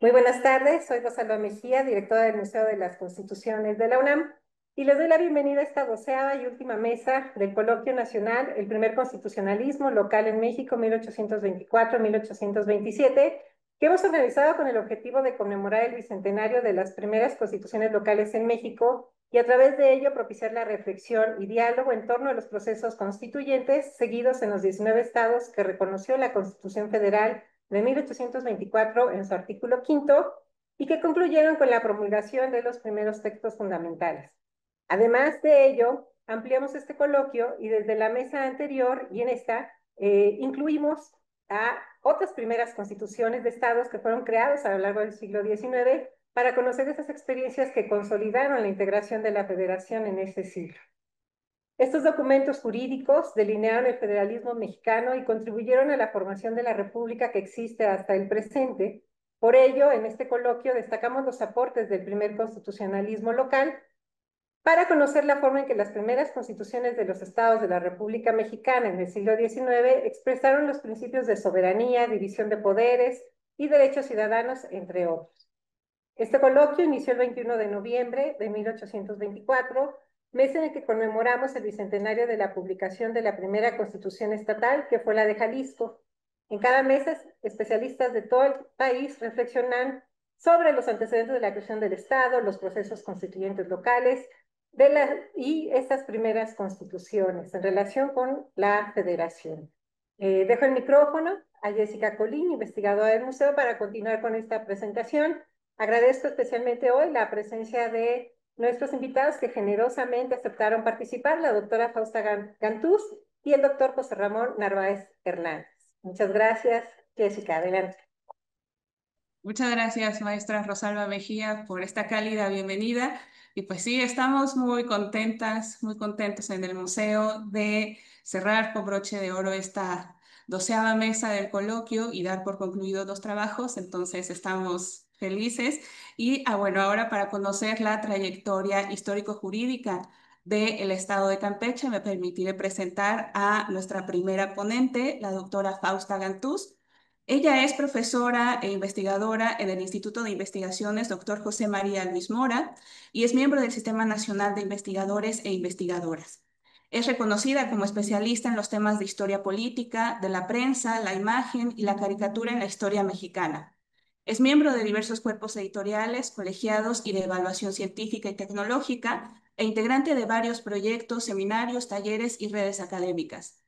Muy buenas tardes, soy Rosalba Mejía, directora del Museo de las Constituciones de la UNAM, y les doy la bienvenida a esta 12ª y última mesa del Coloquio Nacional, el primer constitucionalismo local en México, 1824-1827, que hemos organizado con el objetivo de conmemorar el bicentenario de las primeras constituciones locales en México y a través de ello propiciar la reflexión y diálogo en torno a los procesos constituyentes seguidos en los 19 estados que reconoció la Constitución Federal de 1824 en su artículo quinto y que concluyeron con la promulgación de los primeros textos fundamentales. Además de ello, ampliamos este coloquio y desde la mesa anterior y en esta incluimos a otras primeras constituciones de estados que fueron creados a lo largo del siglo XIX para conocer esas experiencias que consolidaron la integración de la federación en ese siglo. Estos documentos jurídicos delinearon el federalismo mexicano y contribuyeron a la formación de la república que existe hasta el presente. Por ello, en este coloquio destacamos los aportes del primer constitucionalismo local para conocer la forma en que las primeras constituciones de los estados de la República Mexicana en el siglo XIX expresaron los principios de soberanía, división de poderes y derechos ciudadanos, entre otros. Este coloquio inició el 21 de noviembre de 1824, mes en el que conmemoramos el bicentenario de la publicación de la primera constitución estatal, que fue la de Jalisco. En cada mesa, especialistas de todo el país reflexionan sobre los antecedentes de la creación del Estado, los procesos constituyentes locales y estas primeras constituciones en relación con la federación. Dejo el micrófono a Jessica Colín, investigadora del museo, para continuar con esta presentación. Agradezco especialmente hoy la presencia de nuestros invitados que generosamente aceptaron participar, la doctora Fausta Gantús y el doctor José Ramón Narváez Hernández. Muchas gracias, Jessica, adelante. Muchas gracias, maestra Rosalba Mejía, por esta cálida bienvenida. Y pues sí, estamos muy contentas, muy contentos en el museo de cerrar con broche de oro esta 12ª mesa del coloquio y dar por concluidos los trabajos. Entonces estamos felices. Y bueno, ahora para conocer la trayectoria histórico-jurídica del Estado de Campeche, me permitiré presentar a nuestra primera ponente, la doctora Fausta Gantús. Ella es profesora e investigadora en el Instituto de Investigaciones Dr. José María Luis Mora y es miembro del Sistema Nacional de Investigadores e Investigadoras. Es reconocida como especialista en los temas de historia política, de la prensa, la imagen y la caricatura en la historia mexicana. Es miembro de diversos cuerpos editoriales, colegiados y de evaluación científica y tecnológica e integrante de varios proyectos, seminarios, talleres y redes académicas.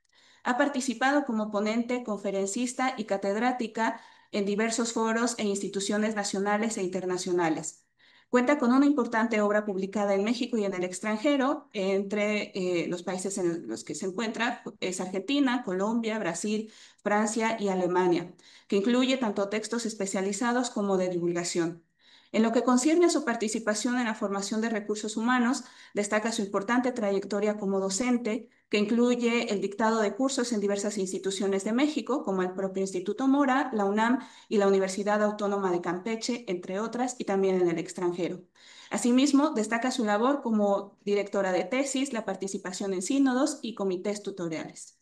Ha participado como ponente, conferencista y catedrática en diversos foros e instituciones nacionales e internacionales. Cuenta con una importante obra publicada en México y en el extranjero, entre los países en los que se encuentra es Argentina, Colombia, Brasil, Francia y Alemania, que incluye tanto textos especializados como de divulgación. En lo que concierne a su participación en la formación de recursos humanos, destaca su importante trayectoria como docente, que incluye el dictado de cursos en diversas instituciones de México, como el propio Instituto Mora, la UNAM y la Universidad Autónoma de Campeche, entre otras, y también en el extranjero. Asimismo, destaca su labor como directora de tesis, la participación en sínodos y comités tutoriales.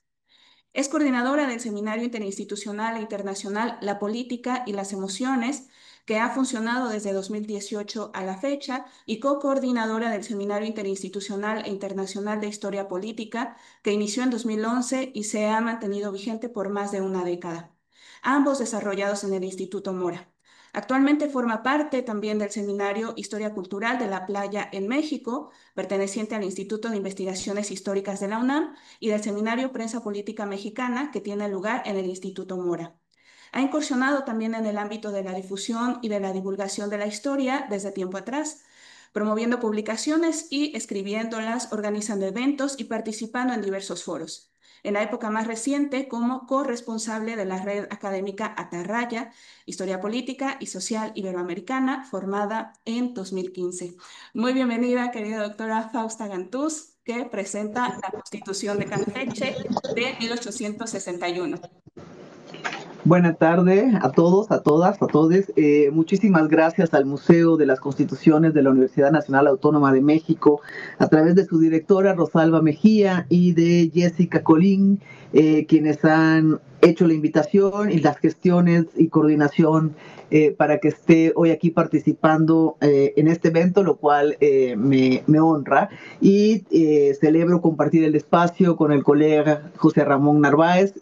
Es coordinadora del Seminario Interinstitucional e Internacional La Política y las Emociones, que ha funcionado desde 2018 a la fecha, y co-coordinadora del Seminario Interinstitucional e Internacional de Historia Política, que inició en 2011 y se ha mantenido vigente por más de una década, ambos desarrollados en el Instituto Mora. Actualmente forma parte también del Seminario Historia Cultural de la Playa en México, perteneciente al Instituto de Investigaciones Históricas de la UNAM, y del Seminario Prensa Política Mexicana, que tiene lugar en el Instituto Mora. Ha incursionado también en el ámbito de la difusión y de la divulgación de la historia desde tiempo atrás, promoviendo publicaciones y escribiéndolas, organizando eventos y participando en diversos foros. En la época más reciente, como corresponsable de la red académica Atarraya, Historia Política y Social Iberoamericana, formada en 2015. Muy bienvenida, querida doctora Fausta Gantús, que presenta la Constitución de Campeche de 1861. Buenas tardes a todos, a todas, a todes. Muchísimas gracias al Museo de las Constituciones de la Universidad Nacional Autónoma de México, a través de su directora Rosalba Mejía y de Jessica Colín, quienes han hecho la invitación y las gestiones y coordinación para que esté hoy aquí participando en este evento, lo cual me honra. Y celebro compartir el espacio con el colega José Ramón Narváez.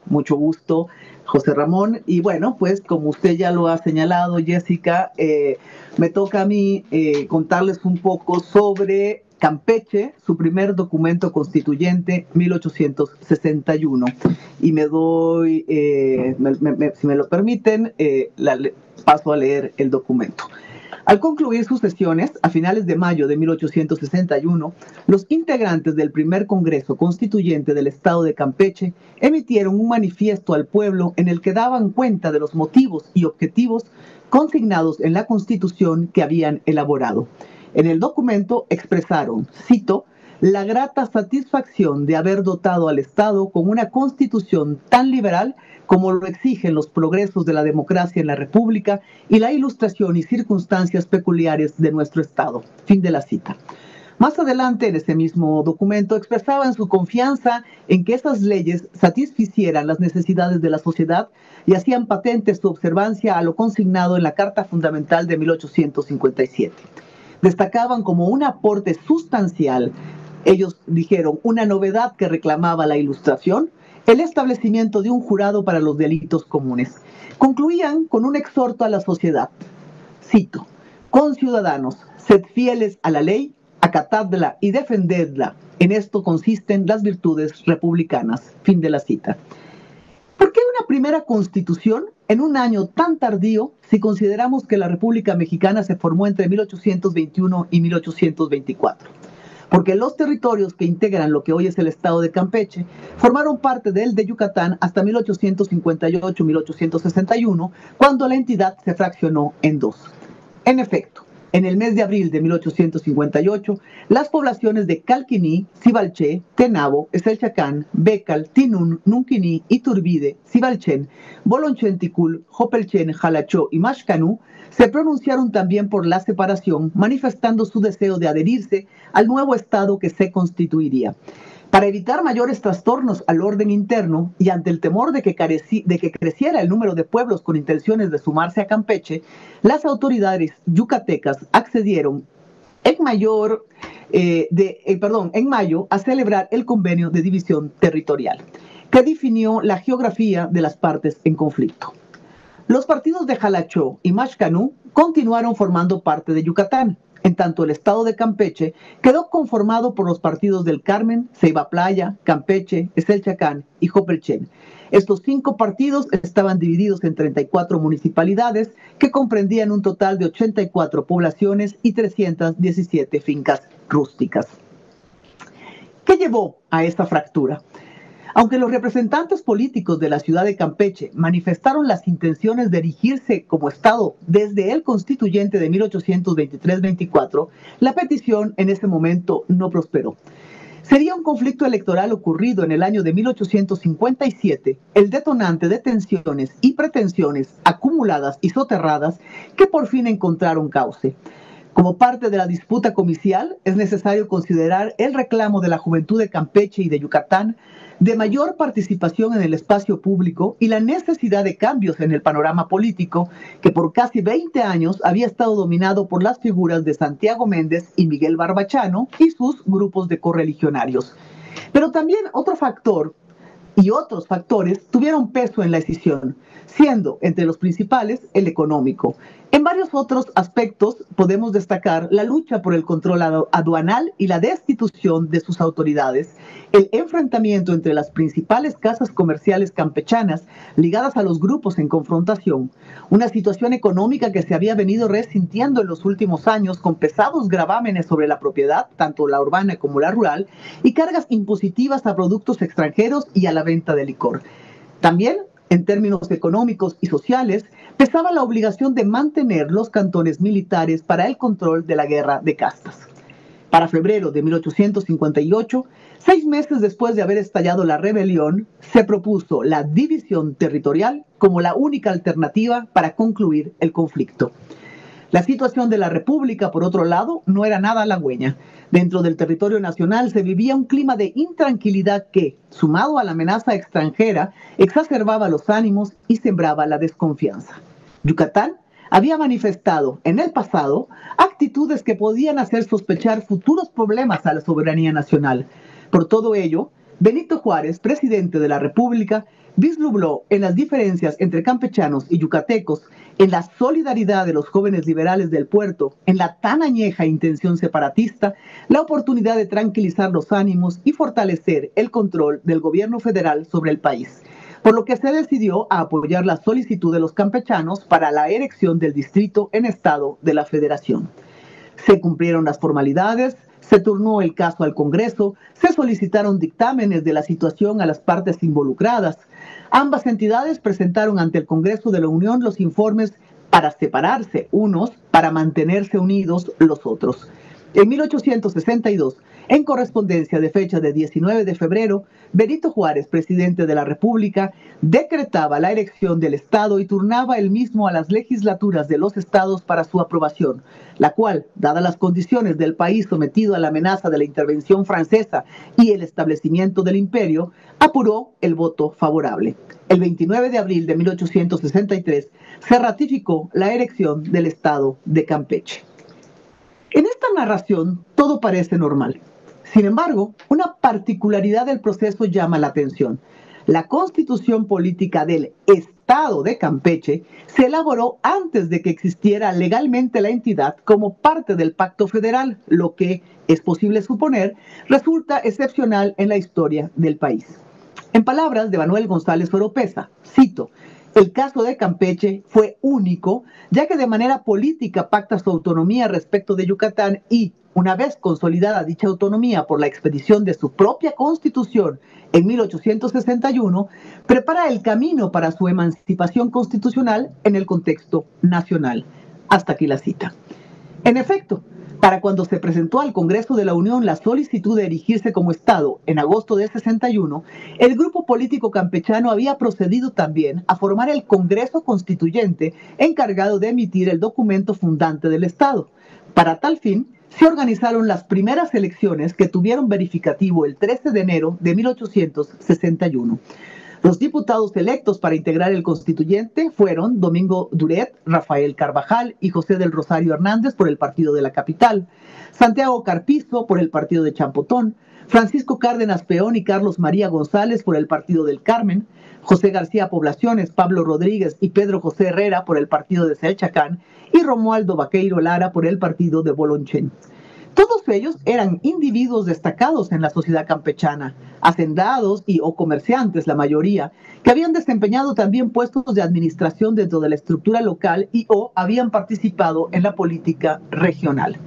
Mucho gusto, José Ramón. Y bueno, pues como usted ya lo ha señalado, Jessica, me toca a mí contarles un poco sobre Campeche, su primer documento constituyente, 1861. Y me doy, si me lo permiten, paso a leer el documento. Al concluir sus sesiones, a finales de mayo de 1861, los integrantes del primer Congreso Constituyente del Estado de Campeche emitieron un manifiesto al pueblo en el que daban cuenta de los motivos y objetivos consignados en la Constitución que habían elaborado. En el documento expresaron, cito, la grata satisfacción de haber dotado al Estado con una Constitución tan liberal como lo exigen los progresos de la democracia en la República y la ilustración y circunstancias peculiares de nuestro Estado. Fin de la cita. Más adelante, en ese mismo documento, expresaban su confianza en que esas leyes satisficieran las necesidades de la sociedad y hacían patente su observancia a lo consignado en la Carta Fundamental de 1857. Destacaban como un aporte sustancial, ellos dijeron, una novedad que reclamaba la Ilustración, el establecimiento de un jurado para los delitos comunes. Concluían con un exhorto a la sociedad, cito, conciudadanos, sed fieles a la ley, acatadla y defendedla. En esto consisten las virtudes republicanas. Fin de la cita. ¿Por qué una primera constitución en un año tan tardío si consideramos que la República Mexicana se formó entre 1821 y 1824? Porque los territorios que integran lo que hoy es el estado de Campeche formaron parte del de Yucatán hasta 1858-1861, cuando la entidad se fraccionó en dos. En efecto, en el mes de abril de 1858, las poblaciones de Calquiní, Cibalché, Tenabo, Eselchacán, Becal, Tinún, Nunquiní, Iturbide, Cibalchén, Bolonchén-Ticul, Jopelchén, Jalachó y Maxcanú se pronunciaron también por la separación, manifestando su deseo de adherirse al nuevo estado que se constituiría. Para evitar mayores trastornos al orden interno y ante el temor de que creciera el número de pueblos con intenciones de sumarse a Campeche, las autoridades yucatecas accedieron en mayo a celebrar el convenio de división territorial, que definió la geografía de las partes en conflicto. Los partidos de Jalachó y Maxcanú continuaron formando parte de Yucatán, en tanto el estado de Campeche quedó conformado por los partidos del Carmen, Ceiba Playa, Campeche, Eselchacán y Jopelchén. Estos 5 partidos estaban divididos en 34 municipalidades que comprendían un total de 84 poblaciones y 317 fincas rústicas. ¿Qué llevó a esta fractura? Aunque los representantes políticos de la ciudad de Campeche manifestaron las intenciones de erigirse como Estado desde el constituyente de 1823-24, la petición en ese momento no prosperó. Sería un conflicto electoral ocurrido en el año de 1857 el detonante de tensiones y pretensiones acumuladas y soterradas que por fin encontraron cauce. Como parte de la disputa comicial, es necesario considerar el reclamo de la juventud de Campeche y de Yucatán de mayor participación en el espacio público y la necesidad de cambios en el panorama político que por casi 20 años había estado dominado por las figuras de Santiago Méndez y Miguel Barbachano y sus grupos de correligionarios. Pero también otro factor y otros factores tuvieron peso en la decisión, siendo entre los principales el económico. En varios otros aspectos podemos destacar la lucha por el control aduanal y la destitución de sus autoridades, el enfrentamiento entre las principales casas comerciales campechanas ligadas a los grupos en confrontación, una situación económica que se había venido resintiendo en los últimos años con pesados gravámenes sobre la propiedad, tanto la urbana como la rural, y cargas impositivas a productos extranjeros y a la venta de licor. También, en términos económicos y sociales, pesaba la obligación de mantener los cantones militares para el control de la guerra de castas. Para febrero de 1858, 6 meses después de haber estallado la rebelión, se propuso la división territorial como la única alternativa para concluir el conflicto. La situación de la República, por otro lado, no era nada halagüeña. Dentro del territorio nacional se vivía un clima de intranquilidad que, sumado a la amenaza extranjera, exacerbaba los ánimos y sembraba la desconfianza. Yucatán había manifestado en el pasado actitudes que podían hacer sospechar futuros problemas a la soberanía nacional. Por todo ello, Benito Juárez, presidente de la República, vislumbró en las diferencias entre campechanos y yucatecos, en la solidaridad de los jóvenes liberales del puerto, en la tan añeja intención separatista, la oportunidad de tranquilizar los ánimos y fortalecer el control del gobierno federal sobre el país, por lo que se decidió a apoyar la solicitud de los campechanos para la erección del distrito en estado de la federación. Se cumplieron las formalidades, se turnó el caso al Congreso, se solicitaron dictámenes de la situación a las partes involucradas. Ambas entidades presentaron ante el Congreso de la Unión los informes para separarse unos, para mantenerse unidos los otros. En 1862, en correspondencia de fecha de 19 de febrero, Benito Juárez, presidente de la República, decretaba la erección del Estado y turnaba el mismo a las legislaturas de los estados para su aprobación, la cual, dadas las condiciones del país sometido a la amenaza de la intervención francesa y el establecimiento del imperio, apuró el voto favorable. El 29 de abril de 1863 se ratificó la erección del Estado de Campeche. En esta narración todo parece normal. Sin embargo, una particularidad del proceso llama la atención. La constitución política del Estado de Campeche se elaboró antes de que existiera legalmente la entidad como parte del Pacto Federal, lo que, es posible suponer, resulta excepcional en la historia del país. En palabras de Manuel González Oropesa, cito: el caso de Campeche fue único, ya que de manera política pacta su autonomía respecto de Yucatán y, una vez consolidada dicha autonomía por la expedición de su propia constitución en 1861, prepara el camino para su emancipación constitucional en el contexto nacional. Hasta aquí la cita. En efecto, para cuando se presentó al Congreso de la Unión la solicitud de erigirse como Estado en agosto de 61, el grupo político campechano había procedido también a formar el Congreso Constituyente encargado de emitir el documento fundante del Estado. Para tal fin, se organizaron las primeras elecciones que tuvieron verificativo el 13 de enero de 1861. Los diputados electos para integrar el constituyente fueron Domingo Duret, Rafael Carvajal y José del Rosario Hernández por el Partido de la Capital, Santiago Carpizo por el Partido de Champotón, Francisco Cárdenas Peón y Carlos María González por el Partido del Carmen, José García Poblaciones, Pablo Rodríguez y Pedro José Herrera por el Partido de Selchacán y Romualdo Vaqueiro Lara por el Partido de Bolonchen. Todos ellos eran individuos destacados en la sociedad campechana, hacendados y o comerciantes, la mayoría, que habían desempeñado también puestos de administración dentro de la estructura local y o habían participado en la política regional.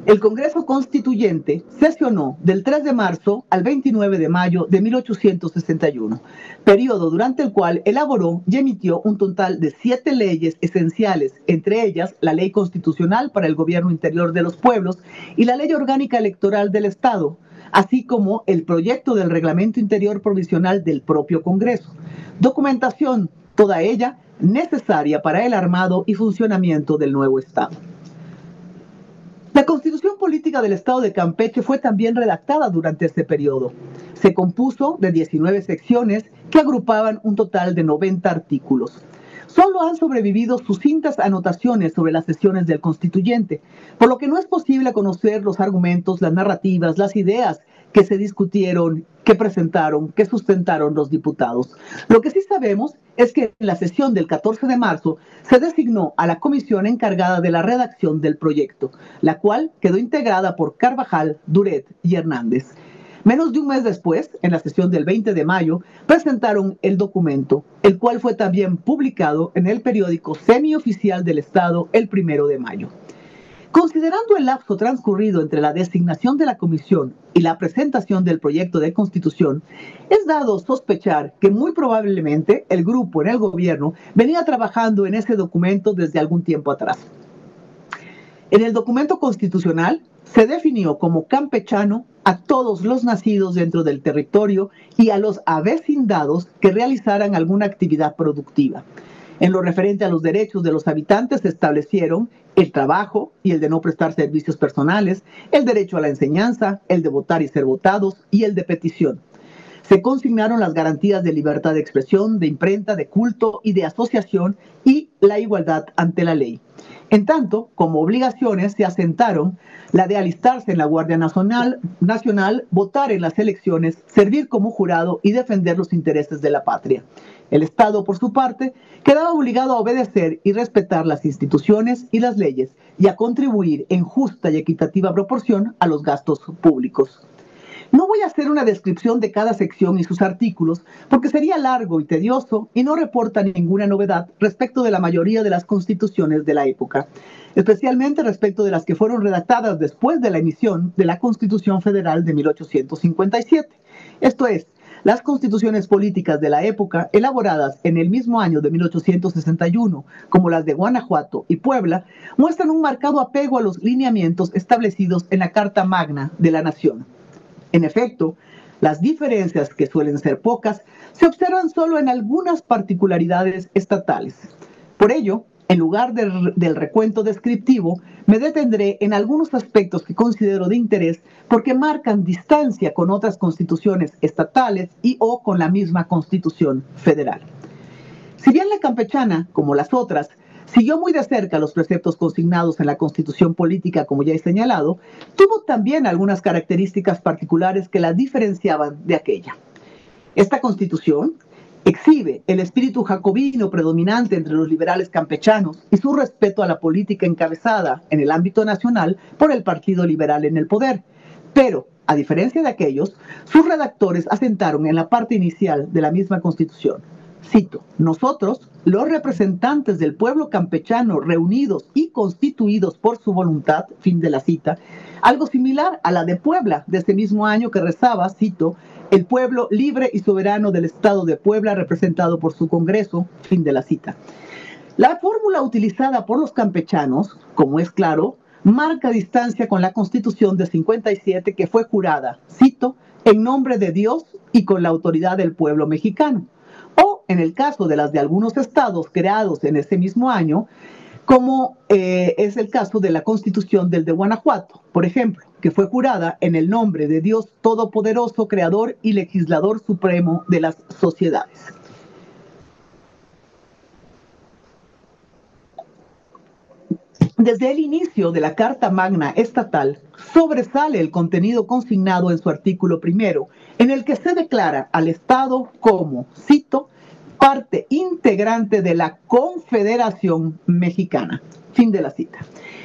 El Congreso Constituyente sesionó del 3 de marzo al 29 de mayo de 1861, periodo durante el cual elaboró y emitió un total de 7 leyes esenciales, entre ellas la Ley Constitucional para el Gobierno Interior de los Pueblos y la Ley Orgánica Electoral del Estado, así como el proyecto del Reglamento Interior Provisional del propio Congreso. Documentación, toda ella necesaria para el armado y funcionamiento del nuevo Estado. La Constitución Política del Estado de Campeche fue también redactada durante este periodo. Se compuso de 19 secciones que agrupaban un total de 90 artículos. Solo han sobrevivido sucintas anotaciones sobre las sesiones del constituyente, por lo que no es posible conocer los argumentos, las narrativas, las ideas que se discutieron, que presentaron, que sustentaron los diputados. Lo que sí sabemos es que en la sesión del 14 de marzo se designó a la comisión encargada de la redacción del proyecto, la cual quedó integrada por Carvajal, Duret y Hernández. Menos de un mes después, en la sesión del 20 de mayo, presentaron el documento, el cual fue también publicado en el periódico semioficial del Estado el 1 de mayo. Considerando el lapso transcurrido entre la designación de la comisión y la presentación del proyecto de constitución, es dado sospechar que muy probablemente el grupo en el gobierno venía trabajando en ese documento desde algún tiempo atrás. En el documento constitucional se definió como campechano a todos los nacidos dentro del territorio y a los avecindados que realizaran alguna actividad productiva. En lo referente a los derechos de los habitantes se establecieron el trabajo y el de no prestar servicios personales, el derecho a la enseñanza, el de votar y ser votados y el de petición. Se consignaron las garantías de libertad de expresión, de imprenta, de culto y de asociación y la igualdad ante la ley. En tanto, como obligaciones se asentaron la de alistarse en la Guardia Nacional, votar en las elecciones, servir como jurado y defender los intereses de la patria. El Estado, por su parte, quedaba obligado a obedecer y respetar las instituciones y las leyes y a contribuir en justa y equitativa proporción a los gastos públicos. No voy a hacer una descripción de cada sección y sus artículos porque sería largo y tedioso y no reporta ninguna novedad respecto de la mayoría de las constituciones de la época, especialmente respecto de las que fueron redactadas después de la emisión de la Constitución Federal de 1857. Esto es, las constituciones políticas de la época, elaboradas en el mismo año de 1861, como las de Guanajuato y Puebla, muestran un marcado apego a los lineamientos establecidos en la Carta Magna de la Nación. En efecto, las diferencias, que suelen ser pocas, se observan solo en algunas particularidades estatales. Por ello, en lugar del recuento descriptivo, me detendré en algunos aspectos que considero de interés porque marcan distancia con otras constituciones estatales y o con la misma Constitución Federal. Si bien la campechana, como las otras, siguió muy de cerca los preceptos consignados en la Constitución política, como ya he señalado, tuvo también algunas características particulares que la diferenciaban de aquella. Esta Constitución exhibe el espíritu jacobino predominante entre los liberales campechanos y su respeto a la política encabezada en el ámbito nacional por el Partido Liberal en el poder. Pero, a diferencia de aquellos, sus redactores asentaron en la parte inicial de la misma Constitución. Cito, nosotros, los representantes del pueblo campechano reunidos y constituidos por su voluntad, fin de la cita, algo similar a la de Puebla de ese mismo año que rezaba, cito, el pueblo libre y soberano del Estado de Puebla representado por su Congreso, fin de la cita. La fórmula utilizada por los campechanos, como es claro, marca distancia con la Constitución de 57 que fue jurada, cito, en nombre de Dios y con la autoridad del pueblo mexicano. O en el caso de las de algunos estados creados en ese mismo año, como es el caso de la Constitución del de Guanajuato, por ejemplo, que fue jurada en el nombre de Dios Todopoderoso, Creador y Legislador Supremo de las sociedades. Desde el inicio de la Carta Magna Estatal, sobresale el contenido consignado en su artículo primero, en el que se declara al Estado como, cito, parte integrante de la Confederación Mexicana. Fin de la cita.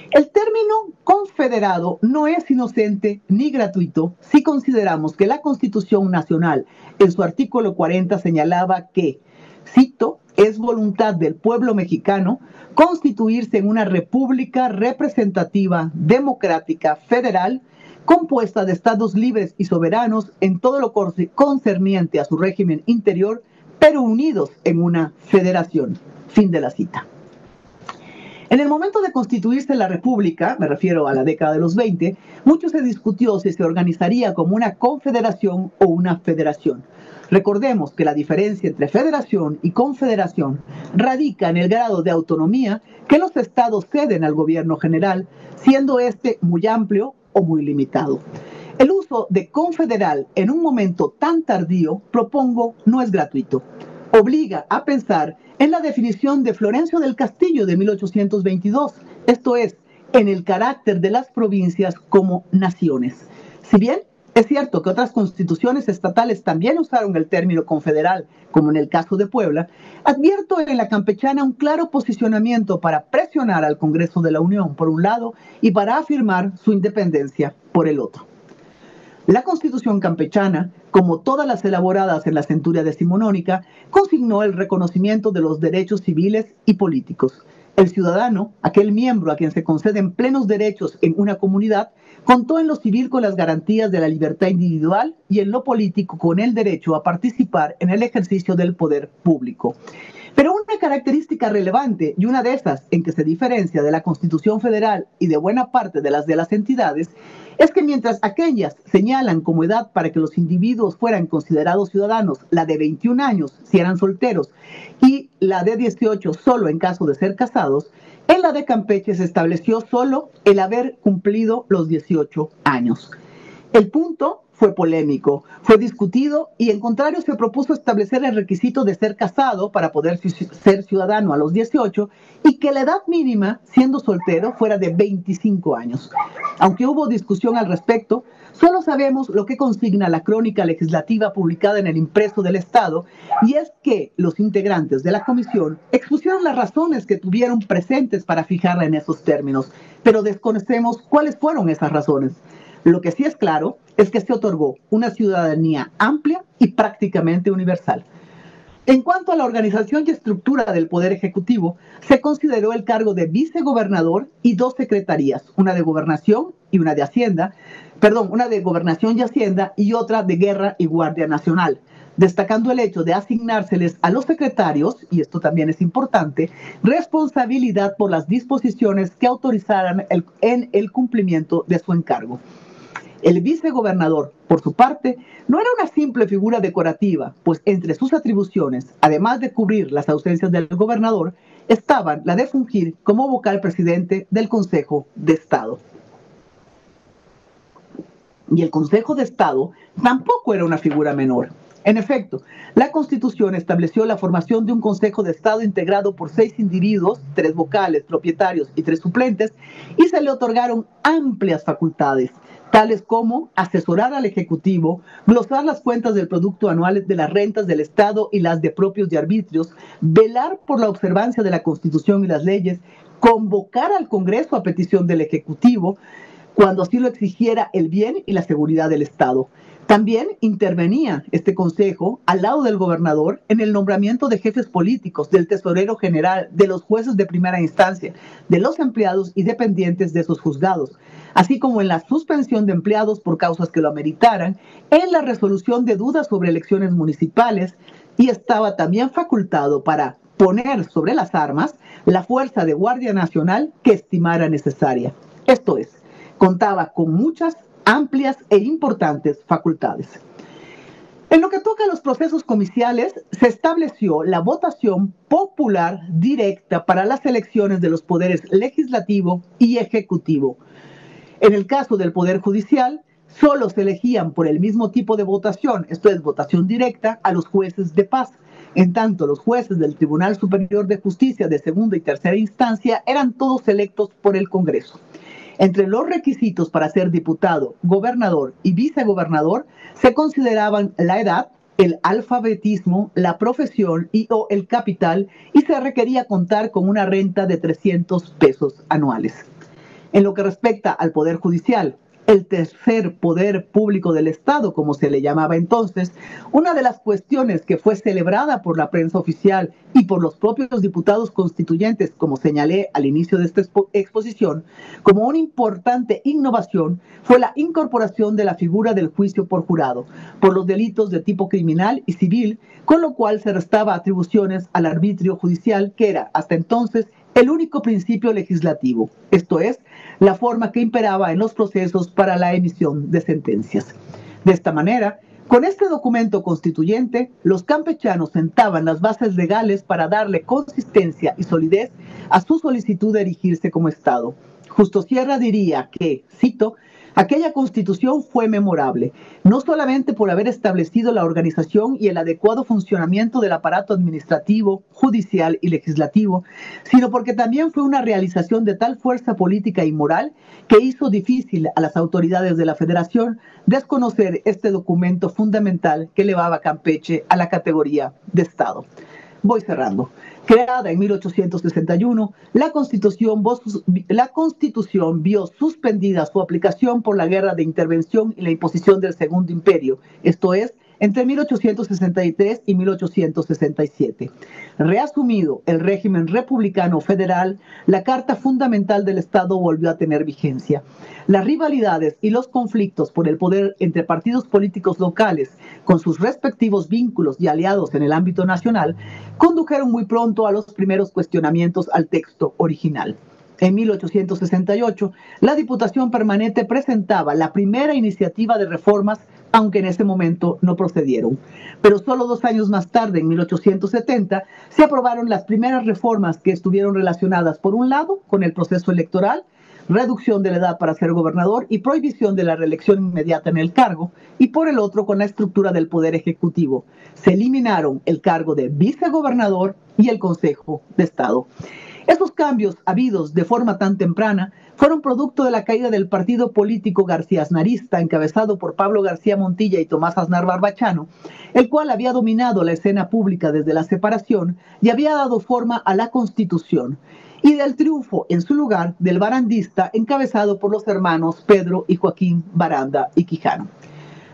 El término confederado no es inocente ni gratuito si consideramos que la Constitución Nacional, en su artículo 40, señalaba que, cito, es voluntad del pueblo mexicano constituirse en una república representativa, democrática, federal, compuesta de estados libres y soberanos en todo lo concerniente a su régimen interior, pero unidos en una federación. Fin de la cita. En el momento de constituirse la República, me refiero a la década de los 20, mucho se discutió si se organizaría como una confederación o una federación. Recordemos que la diferencia entre federación y confederación radica en el grado de autonomía que los estados ceden al gobierno general, siendo este muy amplio o muy limitado. El uso de confederal en un momento tan tardío, propongo, no es gratuito. Obliga a pensar en la definición de Florencio del Castillo de 1822, esto es, en el carácter de las provincias como naciones. Si bien es cierto que otras constituciones estatales también usaron el término confederal, como en el caso de Puebla, advierto en la campechana un claro posicionamiento para presionar al Congreso de la Unión, por un lado, y para afirmar su independencia, por el otro. La Constitución campechana, como todas las elaboradas en la centuria decimonónica, consignó el reconocimiento de los derechos civiles y políticos. El ciudadano, aquel miembro a quien se conceden plenos derechos en una comunidad, contó en lo civil con las garantías de la libertad individual y en lo político con el derecho a participar en el ejercicio del poder público. Pero una característica relevante, y una de esas en que se diferencia de la Constitución Federal y de buena parte de las entidades, es que mientras aquellas señalan como edad para que los individuos fueran considerados ciudadanos la de 21 años si eran solteros y la de 18 solo en caso de ser casados, en la de Campeche se estableció solo el haber cumplido los 18 años. El punto fue polémico, fue discutido y en contrario se propuso establecer el requisito de ser casado para poder ser ciudadano a los 18 y que la edad mínima, siendo soltero, fuera de 25 años. Aunque hubo discusión al respecto, solo sabemos lo que consigna la crónica legislativa publicada en el Impreso del Estado, y es que los integrantes de la comisión expusieron las razones que tuvieron presentes para fijarla en esos términos, pero desconocemos cuáles fueron esas razones. Lo que sí es claro es que se otorgó una ciudadanía amplia y prácticamente universal. En cuanto a la organización y estructura del Poder Ejecutivo, se consideró el cargo de vicegobernador y dos secretarías, una de Gobernación y una de Hacienda, una de Gobernación y Hacienda y otra de Guerra y Guardia Nacional, destacando el hecho de asignárseles a los secretarios, y esto también es importante, responsabilidad por las disposiciones que autorizaran en el cumplimiento de su encargo. El vicegobernador, por su parte, no era una simple figura decorativa, pues entre sus atribuciones, además de cubrir las ausencias del gobernador, estaban la de fungir como vocal presidente del Consejo de Estado. Y el Consejo de Estado tampoco era una figura menor. En efecto, la Constitución estableció la formación de un Consejo de Estado integrado por 6 individuos, 3 vocales, propietarios y 3 suplentes, y se le otorgaron amplias facultades, tales como asesorar al Ejecutivo, glosar las cuentas del producto anual de las rentas del Estado y las de propios y arbitrios, velar por la observancia de la Constitución y las leyes, convocar al Congreso a petición del Ejecutivo, cuando así lo exigiera el bien y la seguridad del Estado. También intervenía este consejo al lado del gobernador en el nombramiento de jefes políticos, del tesorero general, de los jueces de primera instancia, de los empleados y dependientes de esos juzgados, así como en la suspensión de empleados por causas que lo ameritaran, en la resolución de dudas sobre elecciones municipales, y estaba también facultado para poner sobre las armas la fuerza de Guardia Nacional que estimara necesaria. Esto es, contaba con muchas amplias e importantes facultades. En lo que toca a los procesos comiciales, se estableció la votación popular directa para las elecciones de los poderes legislativo y ejecutivo. En el caso del Poder Judicial, solo se elegían por el mismo tipo de votación, esto es, votación directa, a los jueces de paz. En tanto, los jueces del Tribunal Superior de Justicia de segunda y tercera instancia eran todos electos por el Congreso. Entre los requisitos para ser diputado, gobernador y vicegobernador se consideraban la edad, el alfabetismo, la profesión o el capital, y se requería contar con una renta de 300 pesos anuales. En lo que respecta al Poder Judicial, el tercer poder público del Estado, como se le llamaba entonces, una de las cuestiones que fue celebrada por la prensa oficial y por los propios diputados constituyentes, como señalé al inicio de esta exposición, como una importante innovación, fue la incorporación de la figura del juicio por jurado, por los delitos de tipo criminal y civil, con lo cual se restaba atribuciones al arbitrio judicial, que era, hasta entonces, el único principio legislativo, esto es, la forma que imperaba en los procesos para la emisión de sentencias. De esta manera, con este documento constituyente, los campechanos sentaban las bases legales para darle consistencia y solidez a su solicitud de erigirse como Estado. Justo Sierra diría que, cito, aquella constitución fue memorable, no solamente por haber establecido la organización y el adecuado funcionamiento del aparato administrativo, judicial y legislativo, sino porque también fue una realización de tal fuerza política y moral que hizo difícil a las autoridades de la Federación desconocer este documento fundamental que elevaba a Campeche a la categoría de Estado. Voy cerrando. Creada en 1861, la Constitución vio suspendida su aplicación por la Guerra de Intervención y la imposición del Segundo Imperio, esto es, entre 1863 y 1867. Reasumido el régimen republicano federal, la Carta Fundamental del Estado volvió a tener vigencia. Las rivalidades y los conflictos por el poder entre partidos políticos locales, con sus respectivos vínculos y aliados en el ámbito nacional, condujeron muy pronto a los primeros cuestionamientos al texto original. En 1868, la Diputación Permanente presentaba la primera iniciativa de reformas, aunque en ese momento no procedieron. Pero solo 2 años más tarde, en 1870, se aprobaron las primeras reformas que estuvieron relacionadas, por un lado, con el proceso electoral, reducción de la edad para ser gobernador y prohibición de la reelección inmediata en el cargo, y por el otro, con la estructura del Poder Ejecutivo. Se eliminaron el cargo de vicegobernador y el Consejo de Estado. Estos cambios, habidos de forma tan temprana, fueron producto de la caída del partido político garcía-aznarista, encabezado por Pablo García Montilla y Tomás Aznar Barbachano, el cual había dominado la escena pública desde la separación y había dado forma a la Constitución, y del triunfo en su lugar del barandista, encabezado por los hermanos Pedro y Joaquín Baranda y Quijano.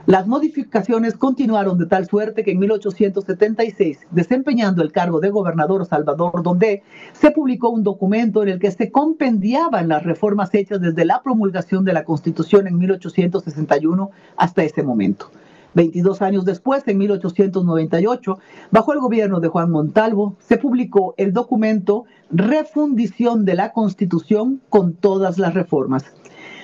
Las modificaciones continuaron de tal suerte que en 1876, desempeñando el cargo de gobernador Salvador Dondé, se publicó un documento en el que se compendiaban las reformas hechas desde la promulgación de la Constitución en 1861 hasta ese momento. 22 años después, en 1898, bajo el gobierno de Juan Montalvo, se publicó el documento Refundición de la Constitución con todas las reformas.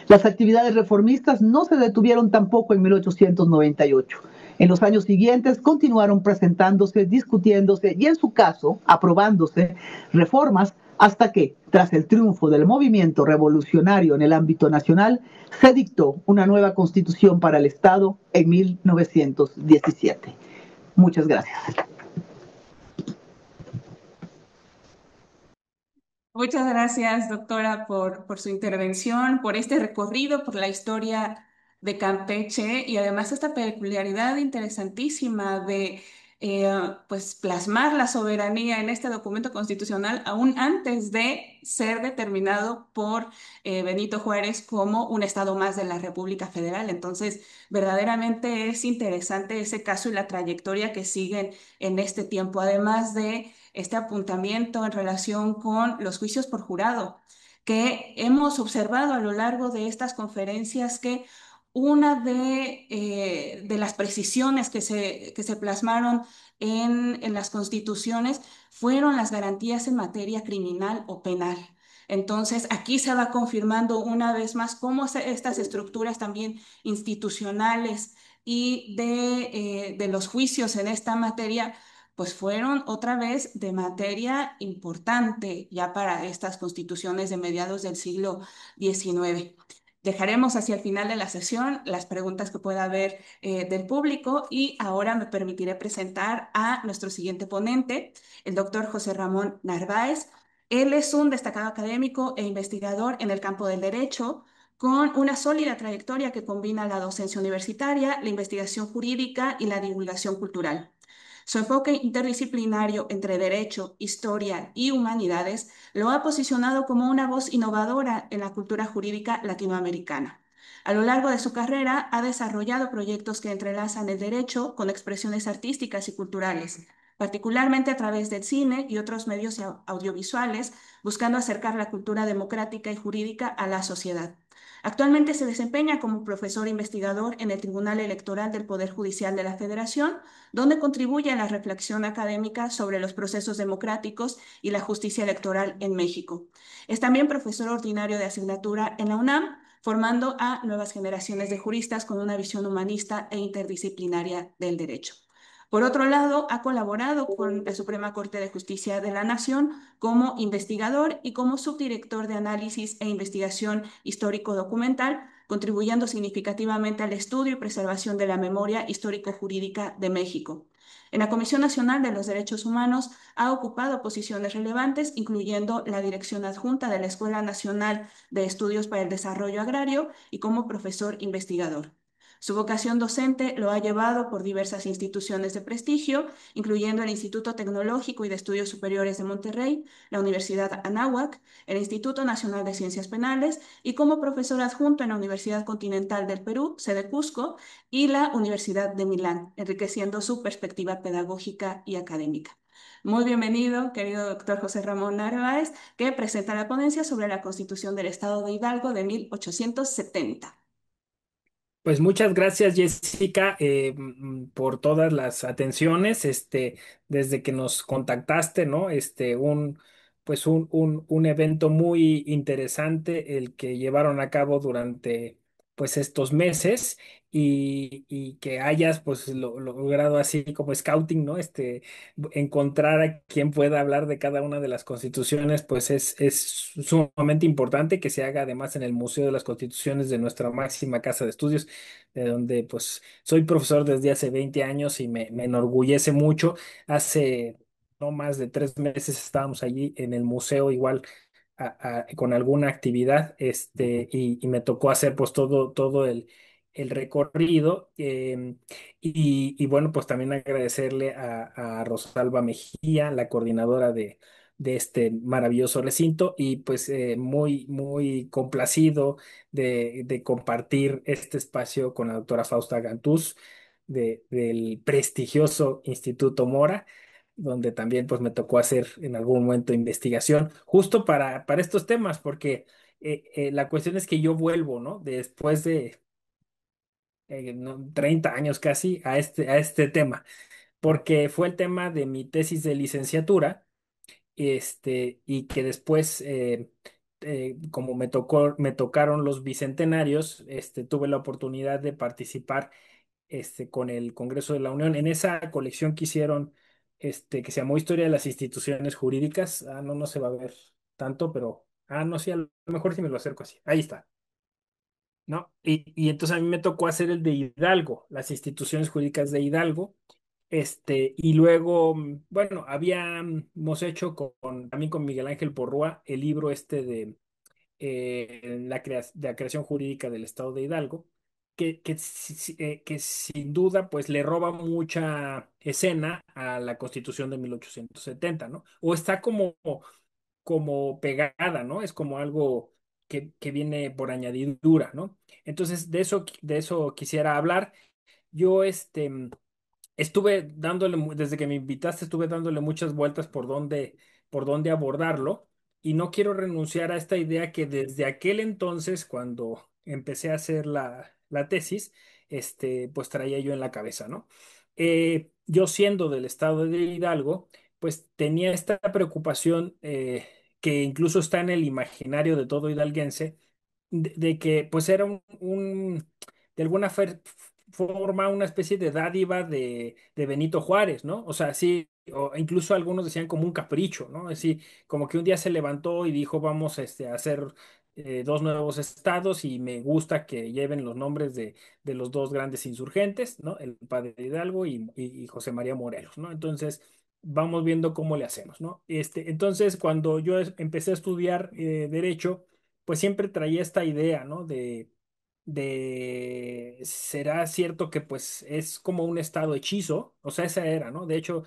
Las actividades reformistas no se detuvieron tampoco en 1898. En los años siguientes continuaron presentándose, discutiéndose y, en su caso, aprobándose reformas hasta que, tras el triunfo del movimiento revolucionario en el ámbito nacional, se dictó una nueva constitución para el Estado en 1917. Muchas gracias. Muchas gracias, doctora, por su intervención, por este recorrido por la historia de Campeche y además esta peculiaridad interesantísima de pues plasmar la soberanía en este documento constitucional aún antes de ser determinado por Benito Juárez como un estado más de la República Federal. Entonces, verdaderamente es interesante ese caso y la trayectoria que siguen en este tiempo, además de este apuntamiento en relación con los juicios por jurado, que hemos observado a lo largo de estas conferencias que una de las precisiones que se plasmaron en las constituciones fueron las garantías en materia criminal o penal. Entonces, aquí se va confirmando una vez más cómo estas estructuras también institucionales y de los juicios en esta materia pues fueron otra vez de materia importante ya para estas constituciones de mediados del siglo XIX. Dejaremos hacia el final de la sesión las preguntas que pueda haber del público y ahora me permitiré presentar a nuestro siguiente ponente, el doctor José Ramón Narváez. Él es un destacado académico e investigador en el campo del derecho, con una sólida trayectoria que combina la docencia universitaria, la investigación jurídica y la divulgación cultural. Su enfoque interdisciplinario entre derecho, historia y humanidades lo ha posicionado como una voz innovadora en la cultura jurídica latinoamericana. A lo largo de su carrera ha desarrollado proyectos que entrelazan el derecho con expresiones artísticas y culturales, particularmente a través del cine y otros medios audiovisuales, buscando acercar la cultura democrática y jurídica a la sociedad. Actualmente se desempeña como profesor investigador en el Tribunal Electoral del Poder Judicial de la Federación, donde contribuye a la reflexión académica sobre los procesos democráticos y la justicia electoral en México. Es también profesor ordinario de asignatura en la UNAM, formando a nuevas generaciones de juristas con una visión humanista e interdisciplinaria del derecho. Por otro lado, ha colaborado con la Suprema Corte de Justicia de la Nación como investigador y como subdirector de análisis e investigación histórico-documental, contribuyendo significativamente al estudio y preservación de la memoria histórico-jurídica de México. En la Comisión Nacional de los Derechos Humanos ha ocupado posiciones relevantes, incluyendo la dirección adjunta de la Escuela Nacional de Estudios para el Desarrollo Agrario y como profesor investigador. Su vocación docente lo ha llevado por diversas instituciones de prestigio, incluyendo el Instituto Tecnológico y de Estudios Superiores de Monterrey, la Universidad Anáhuac, el Instituto Nacional de Ciencias Penales y como profesor adjunto en la Universidad Continental del Perú, sede Cusco, y la Universidad de Milán, enriqueciendo su perspectiva pedagógica y académica. Muy bienvenido, querido doctor José Ramón Narváez, que presenta la ponencia sobre la Constitución del Estado de Hidalgo de 1870. Pues muchas gracias, Jessica, por todas las atenciones, desde que nos contactaste, ¿no? Un evento muy interesante el que llevaron a cabo durante, pues, estos meses y que hayas, pues, logrado así como scouting, ¿no? Encontrar a quien pueda hablar de cada una de las constituciones, pues, es sumamente importante que se haga además en el Museo de las Constituciones de nuestra máxima casa de estudios, de donde pues soy profesor desde hace 20 años y me enorgullece mucho. Hace no más de 3 meses estábamos allí en el museo igual con alguna actividad, y me tocó hacer pues todo el recorrido, y bueno, pues también agradecerle a Rosalba Mejía, la coordinadora de este maravilloso recinto, y pues muy complacido de compartir este espacio con la doctora Fausta Gantús del prestigioso Instituto Mora, donde también pues me tocó hacer en algún momento investigación justo para estos temas, porque la cuestión es que yo vuelvo, ¿no? Después de no, 30 años casi a este tema, porque fue el tema de mi tesis de licenciatura, y que después, como me tocaron los bicentenarios, tuve la oportunidad de participar, con el Congreso de la Unión en esa colección que hicieron, que se llamó Historia de las Instituciones Jurídicas. No, no se va a ver tanto, pero, no, sí, a lo mejor sí me lo acerco así. Ahí está. ¿No? Y entonces a mí me tocó hacer el de Hidalgo, las instituciones jurídicas de Hidalgo, y luego, bueno, habíamos hecho también con Miguel Ángel Porrúa el libro de la creación jurídica del Estado de Hidalgo, que sin duda pues le roba mucha escena a la Constitución de 1870, ¿no? O está como pegada, ¿no? Es como algo que viene por añadidura, ¿no? Entonces, de eso quisiera hablar. Yo, desde que me invitaste, estuve dándole muchas vueltas por dónde abordarlo, y no quiero renunciar a esta idea que desde aquel entonces, cuando empecé a hacer la tesis, pues traía yo en la cabeza, ¿no? Yo siendo del estado de Hidalgo, pues tenía esta preocupación, que incluso está en el imaginario de todo hidalguense, de que pues era de alguna forma una especie de dádiva de Benito Juárez, ¿no? O sea, sí, o incluso algunos decían como un capricho, ¿no? Es decir, como que un día se levantó y dijo, vamos, a hacer dos nuevos estados, y me gusta que lleven los nombres de los dos grandes insurgentes, ¿no? El padre Hidalgo y José María Morelos, ¿no? Entonces, vamos viendo cómo le hacemos, ¿no? Entonces, cuando yo empecé a estudiar derecho, pues siempre traía esta idea, ¿no? ¿Será cierto que pues es como un estado hechizo? O sea, esa era, ¿no? De hecho,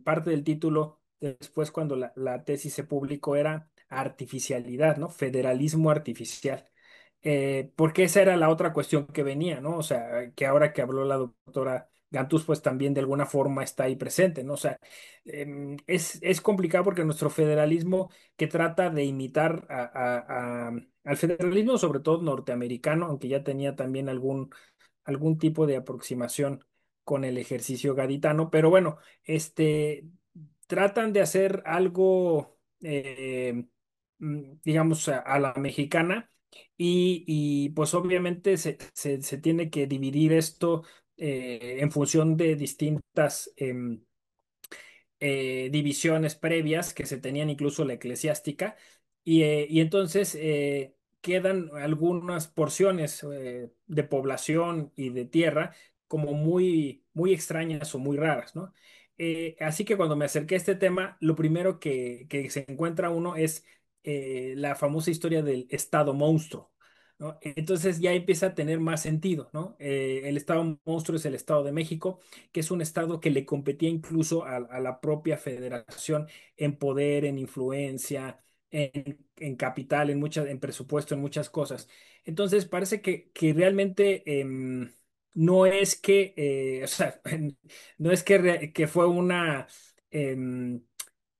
parte del título, después cuando la tesis se publicó, era artificialidad, ¿no? Federalismo artificial. Porque esa era la otra cuestión que venía, ¿no? O sea, que ahora que habló la doctora Gantús, pues también de alguna forma está ahí presente, ¿no? O sea, es complicado porque nuestro federalismo, que trata de imitar al federalismo, sobre todo norteamericano, aunque ya tenía también algún tipo de aproximación con el ejercicio gaditano, pero bueno, tratan de hacer algo, digamos, a la mexicana, y pues obviamente se tiene que dividir esto en función de distintas divisiones previas que se tenían, incluso la eclesiástica, y entonces quedan algunas porciones de población y de tierra como muy, muy extrañas o muy raras, ¿no? Así que cuando me acerqué a este tema, lo primero que se encuentra uno es la famosa historia del Estado monstruo, ¿no? Entonces ya empieza a tener más sentido, ¿no? El estado monstruo es el Estado de México, que es un estado que le competía incluso a la propia federación en poder, en influencia, en capital, en presupuesto, en muchas cosas. Entonces parece que realmente no es que, o sea, no es que fue em,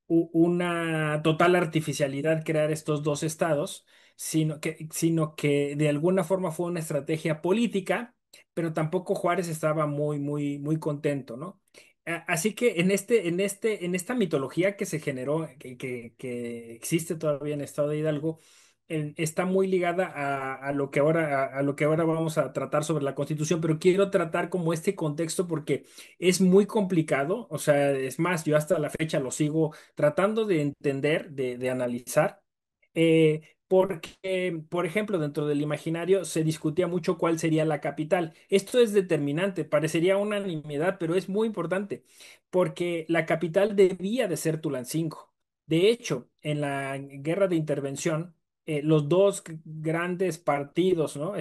una total artificialidad crear estos dos estados, sino que de alguna forma fue una estrategia política, pero tampoco Juárez estaba muy, muy, muy contento, ¿no? Así que en esta mitología que se generó, que existe todavía en el estado de Hidalgo, está muy ligada a lo que ahora vamos a tratar sobre la Constitución, pero quiero tratar como este contexto porque es muy complicado, o sea, es más, yo hasta la fecha lo sigo tratando de entender, de analizar, porque, por ejemplo, dentro del imaginario se discutía mucho cuál sería la capital. Esto es determinante, parecería una nimiedad, pero es muy importante, porque la capital debía de ser Tulancingo. De hecho, en la guerra de intervención, los dos grandes partidos, ¿no?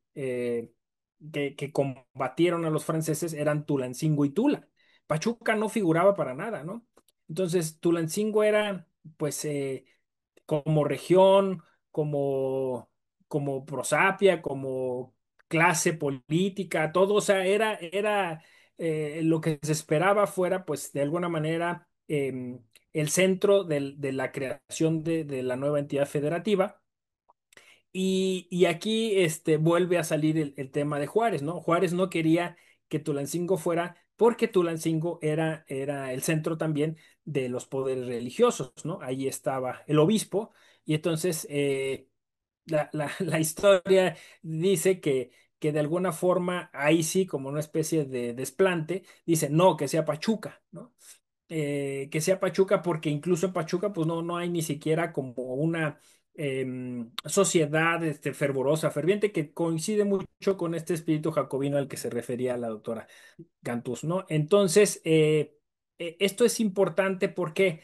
Que combatieron a los franceses eran Tulancingo y Tula. Pachuca no figuraba para nada, ¿no? Entonces, Tulancingo era, pues, como región, como, como prosapia, como clase política, todo, o sea, era lo que se esperaba fuera, pues, de alguna manera, el centro de la creación de la nueva entidad federativa. Y aquí vuelve a salir el tema de Juárez, ¿no? Juárez no quería que Tulancingo fuera, porque Tulancingo era el centro también de los poderes religiosos, ¿no? Ahí estaba el obispo, y entonces la historia dice que de alguna forma, ahí sí, como una especie de desplante, dice, no, que sea Pachuca, ¿no? Que sea Pachuca, porque incluso en Pachuca pues no hay ni siquiera como una sociedad fervorosa, ferviente, que coincide mucho con este espíritu jacobino al que se refería la doctora Cantús, ¿no? Entonces, esto es importante porque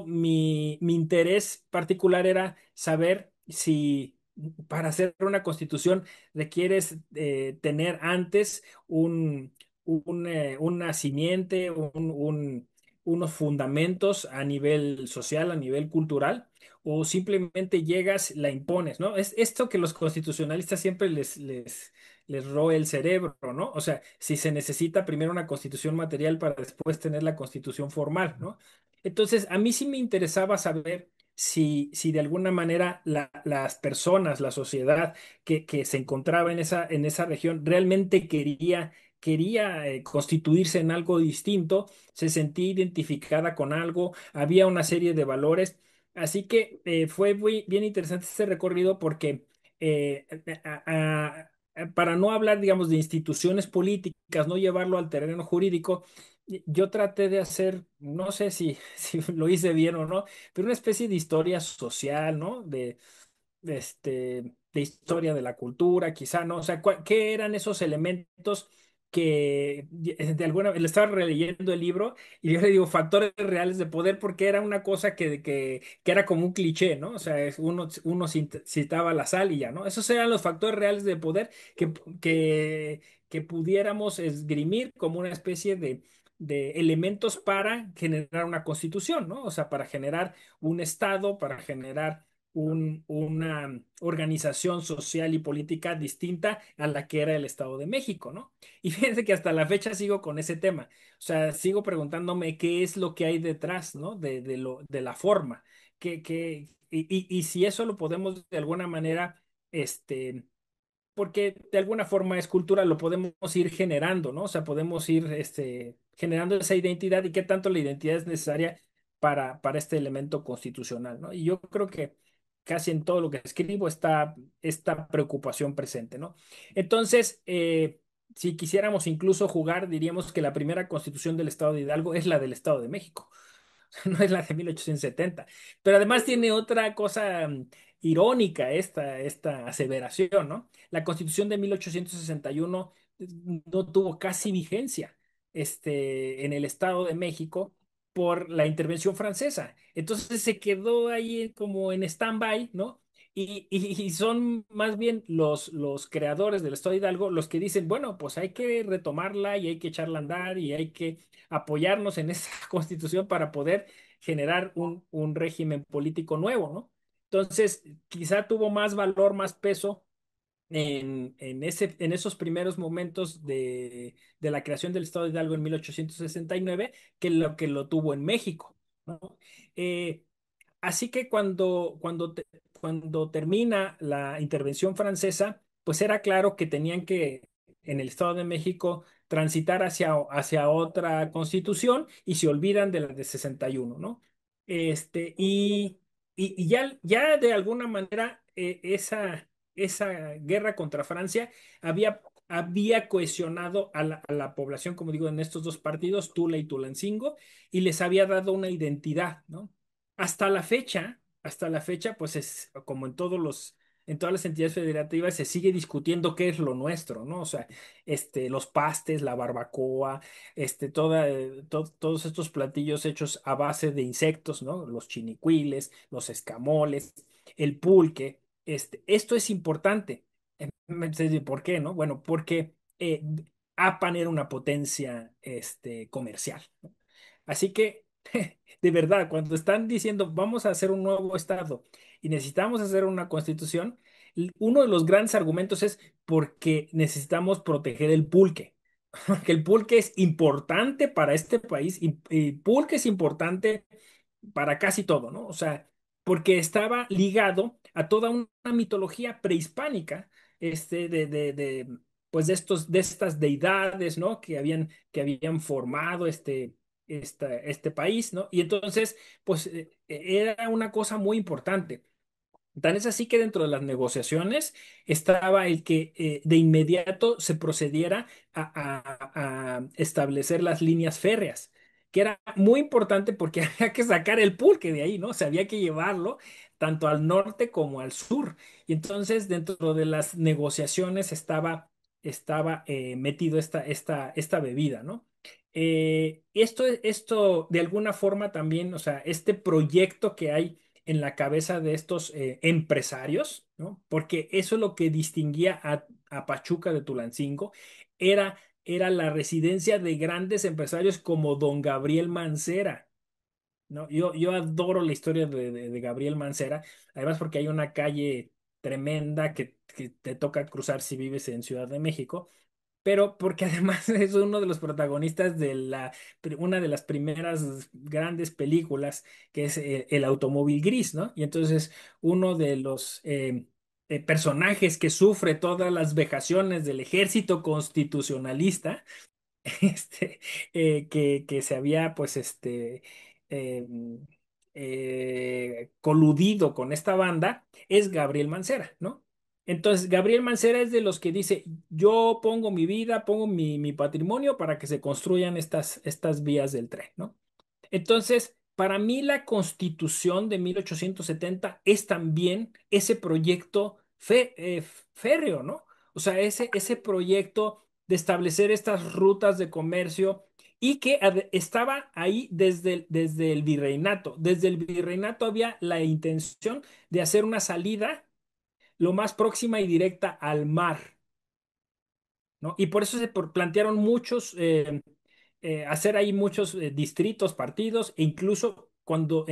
mi interés particular era saber si para hacer una constitución requieres tener antes una simiente, unos fundamentos a nivel social, a nivel cultural, o simplemente llegas, la impones, ¿no? Es esto que los constitucionalistas siempre les roe el cerebro, ¿no? O sea, si se necesita primero una constitución material para después tener la constitución formal, ¿no? Entonces, a mí sí me interesaba saber si de alguna manera las personas, la sociedad que se encontraba en esa región realmente quería constituirse en algo distinto, se sentía identificada con algo, había una serie de valores. Así que fue bien interesante este recorrido porque eh, a- a- para no hablar, digamos, de instituciones políticas, no llevarlo al terreno jurídico, yo traté de hacer, no sé si lo hice bien o no, pero una especie de historia social, ¿no? De historia de la cultura, quizá, ¿no? O sea, ¿qué eran esos elementos que de alguna le estaba releyendo el libro y yo le digo factores reales de poder porque era una cosa que era como un cliché, ¿no? O sea, uno citaba la sal y ya, ¿no? Esos eran los factores reales de poder que, que, que pudiéramos esgrimir como una especie de elementos para generar una constitución, ¿no? O sea, para generar un estado, para generar una organización social y política distinta a la que era el Estado de México, ¿no? Y fíjense que hasta la fecha sigo con ese tema. O sea, sigo preguntándome qué es lo que hay detrás, ¿no? De la forma. Y si eso lo podemos de alguna manera, este, porque de alguna forma es cultura, lo podemos ir generando, ¿no? O sea, podemos ir generando esa identidad y qué tanto la identidad es necesaria para este elemento constitucional, ¿no? Y yo creo que casi en todo lo que escribo está esta preocupación presente, ¿no? Entonces, si quisiéramos incluso jugar, diríamos que la primera constitución del Estado de Hidalgo es la del Estado de México. No es la de 1870. Pero además tiene otra cosa irónica esta aseveración, ¿no? La Constitución de 1861 no tuvo casi vigencia en el Estado de México por la intervención francesa. Entonces se quedó ahí como en stand-by, ¿no? Y son más bien los creadores del Estado de Hidalgo los que dicen, bueno, pues hay que retomarla y hay que echarla a andar y hay que apoyarnos en esa constitución para poder generar un régimen político nuevo, ¿no? Entonces, quizá tuvo más valor, más peso en esos primeros momentos de la creación del Estado de Hidalgo en 1869 que lo tuvo en México, ¿no? Eh, Así que cuando termina la intervención francesa, pues era claro que tenían que, en el Estado de México, transitar hacia otra constitución y se olvidan de la de 61, ¿no? Este, y ya de alguna manera esa guerra contra Francia había cohesionado a la población, como digo, en estos dos partidos, Tula y Tulancingo, y les había dado una identidad, ¿no? Hasta la fecha, pues es como en todas las entidades federativas se sigue discutiendo qué es lo nuestro, ¿no? O sea, los pastes, la barbacoa, todos estos platillos hechos a base de insectos, ¿no? Los chinicuiles, los escamoles, el pulque, esto es importante. ¿Por qué, no? Bueno, porque Apan era una potencia, comercial, ¿no? Así que, de verdad, cuando están diciendo vamos a hacer un nuevo estado y necesitamos hacer una constitución, uno de los grandes argumentos es porque necesitamos proteger el pulque, porque el pulque es importante para este país y pulque es importante para casi todo, ¿no? O sea, porque estaba ligado a toda una mitología prehispánica, pues de estas deidades, ¿no? Que habían formado este país, ¿no? Y entonces, pues era una cosa muy importante. Tan es así que dentro de las negociaciones estaba el que de inmediato se procediera a establecer las líneas férreas, que era muy importante porque había que sacar el pulque de ahí, ¿no? O sea, había que llevarlo tanto al norte como al sur. Y entonces dentro de las negociaciones estaba metido esta bebida, ¿no? Esto de alguna forma también, o sea, este proyecto que hay en la cabeza de estos empresarios, ¿no? Porque eso es lo que distinguía a Pachuca de Tulancingo, era, era la residencia de grandes empresarios como don Gabriel Mancera, ¿no? Yo adoro la historia de Gabriel Mancera, además porque hay una calle tremenda que te toca cruzar si vives en Ciudad de México, pero porque además es uno de los protagonistas de una de las primeras grandes películas, que es El automóvil gris, ¿no? Y entonces uno de los personajes que sufre todas las vejaciones del ejército constitucionalista, este, que se había, pues, eh, coludido con esta banda, es Gabriel Mancera, ¿no? Entonces, Gabriel Mancera es de los que dice, yo pongo mi vida, pongo mi patrimonio para que se construyan estas vías del tren, ¿no? Entonces, para mí la Constitución de 1870 es también ese proyecto férreo, ¿no? O sea, ese proyecto de establecer estas rutas de comercio y que estaba ahí desde el virreinato. Desde el virreinato había la intención de hacer una salida lo más próxima y directa al mar, ¿no? Y por eso se plantearon hacer ahí muchos distritos, partidos, e incluso cuando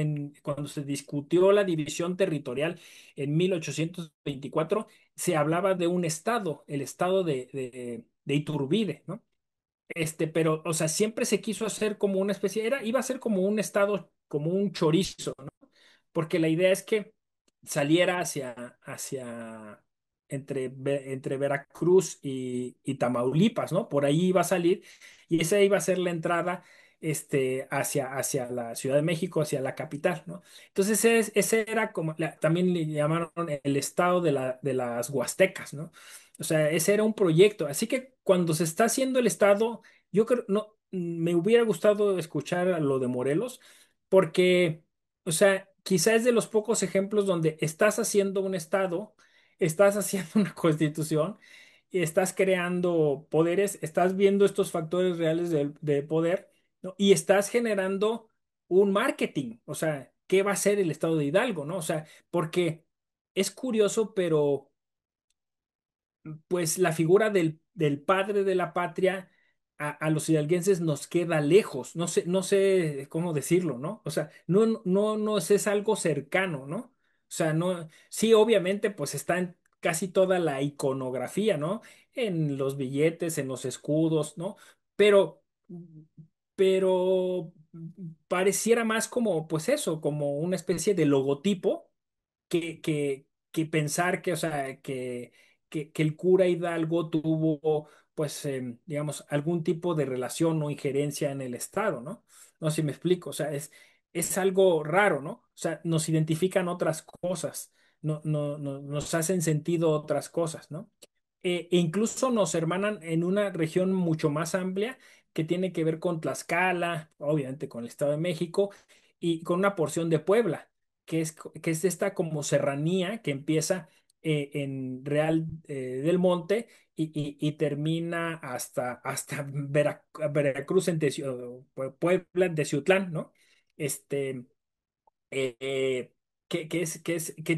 se discutió la división territorial en 1824, se hablaba de un estado, el estado de Iturbide, ¿no? Pero, o sea, siempre se quiso hacer como una especie, iba a ser como un estado, como un chorizo, ¿no? Porque la idea es que saliera hacia entre Veracruz y Tamaulipas, ¿no? Por ahí iba a salir y esa iba a ser la entrada hacia la Ciudad de México, hacia la capital, ¿no? Entonces ese era como, también le llamaron el estado de las Huastecas, ¿no? O sea, ese era un proyecto. Así que cuando se está haciendo el estado, yo creo, no, me hubiera gustado escuchar a lo de Morelos, porque o sea, quizá es de los pocos ejemplos donde estás haciendo un estado, estás haciendo una constitución, y estás creando poderes, estás viendo estos factores reales de poder, ¿no? Y estás generando un marketing, o sea, ¿qué va a ser el estado de Hidalgo, ¿no? O sea, porque es curioso, pero pues la figura del padre de la patria a los hidalguenses nos queda lejos, no sé cómo decirlo, ¿no? O sea, no nos es algo cercano, ¿no? O sea, no, sí, obviamente, pues está en casi toda la iconografía, ¿no? En los billetes, en los escudos, ¿no? Pero, pero pareciera más como, pues eso, como una especie de logotipo que pensar que, o sea, que el cura Hidalgo tuvo, pues, digamos, algún tipo de relación o injerencia en el Estado, ¿no? No sé si me explico, o sea, es algo raro, ¿no? O sea, nos identifican otras cosas, nos hacen sentido otras cosas, ¿no? E incluso nos hermanan en una región mucho más amplia que tiene que ver con Tlaxcala, obviamente con el Estado de México, y con una porción de Puebla que es esta como serranía que empieza en Real del Monte y termina hasta Veracruz Puebla, en Teciutlán, ¿no? Este, que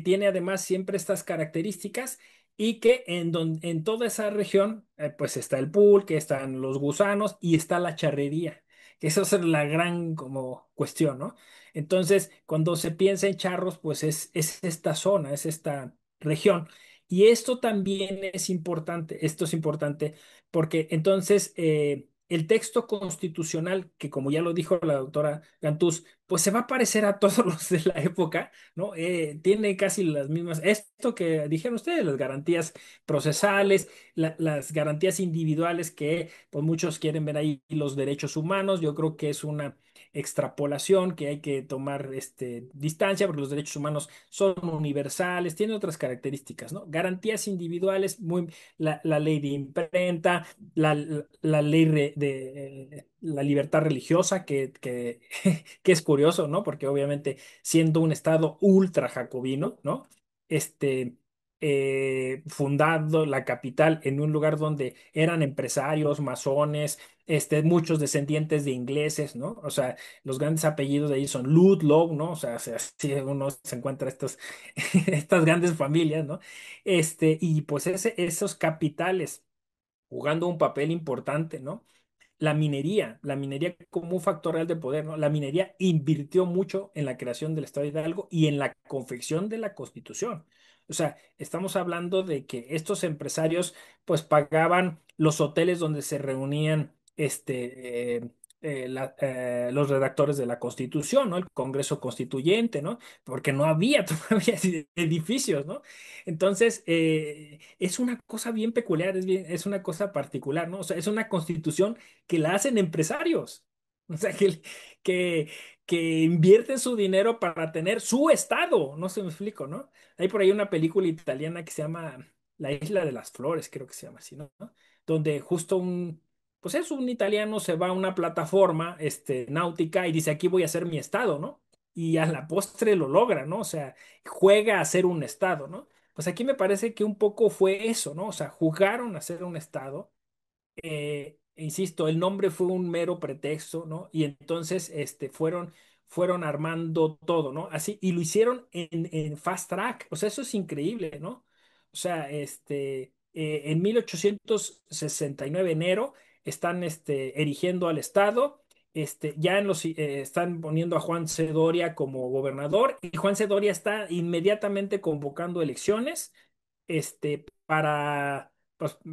tiene además siempre estas características y que en toda esa región pues está el pulque, están los gusanos y está la charrería, que eso es la gran como cuestión, ¿no? Entonces, cuando se piensa en charros, pues es esta zona, es esta región. Y esto también es importante, esto es importante porque entonces el texto constitucional, que como ya lo dijo la doctora Gantús, pues se va a parecer a todos los de la época, ¿no? Tiene casi las mismas, esto que dijeron ustedes, las garantías procesales, las garantías individuales que pues muchos quieren ver ahí los derechos humanos, yo creo que es una extrapolación que hay que tomar distancia porque los derechos humanos son universales, tienen otras características, ¿no? Garantías individuales, la ley de imprenta, la ley de la libertad religiosa, que es curioso, ¿no? Porque obviamente siendo un estado ultra jacobino, ¿no? Este, fundado la capital en un lugar donde eran empresarios, masones, muchos descendientes de ingleses, ¿no? O sea, los grandes apellidos de ahí son Ludlow, ¿no? O sea, si uno se encuentra estas grandes familias, ¿no? Y pues esos capitales jugando un papel importante, ¿no? La minería como un factor real de poder, ¿no? La minería invirtió mucho en la creación del Estado de Hidalgo y en la confección de la Constitución. O sea, estamos hablando de que estos empresarios pues pagaban los hoteles donde se reunían los redactores de la Constitución, ¿no? El Congreso Constituyente, ¿no? Porque no había todavía edificios, ¿no? Entonces, es una cosa bien peculiar, es una cosa particular, ¿no? O sea, es una constitución que la hacen empresarios. O sea, que, que invierten su dinero para tener su estado. No se me explico, ¿no? Hay por ahí una película italiana que se llama La Isla de las Flores, creo que se llama así, ¿no? Donde justo pues es un italiano, se va a una plataforma, náutica y dice, aquí voy a hacer mi estado, ¿no? Y a la postre lo logra, ¿no? O sea, juega a ser un estado, ¿no? Pues aquí me parece que un poco fue eso, ¿no? O sea, jugaron a ser un estado insisto, el nombre fue un mero pretexto, ¿no? Y entonces fueron armando todo, ¿no? Así, y lo hicieron en fast track, o sea, eso es increíble, ¿no? O sea, en 1869, enero, están erigiendo al Estado. Ya están poniendo a Juan C. Doria como gobernador y Juan C. Doria está inmediatamente convocando elecciones pues,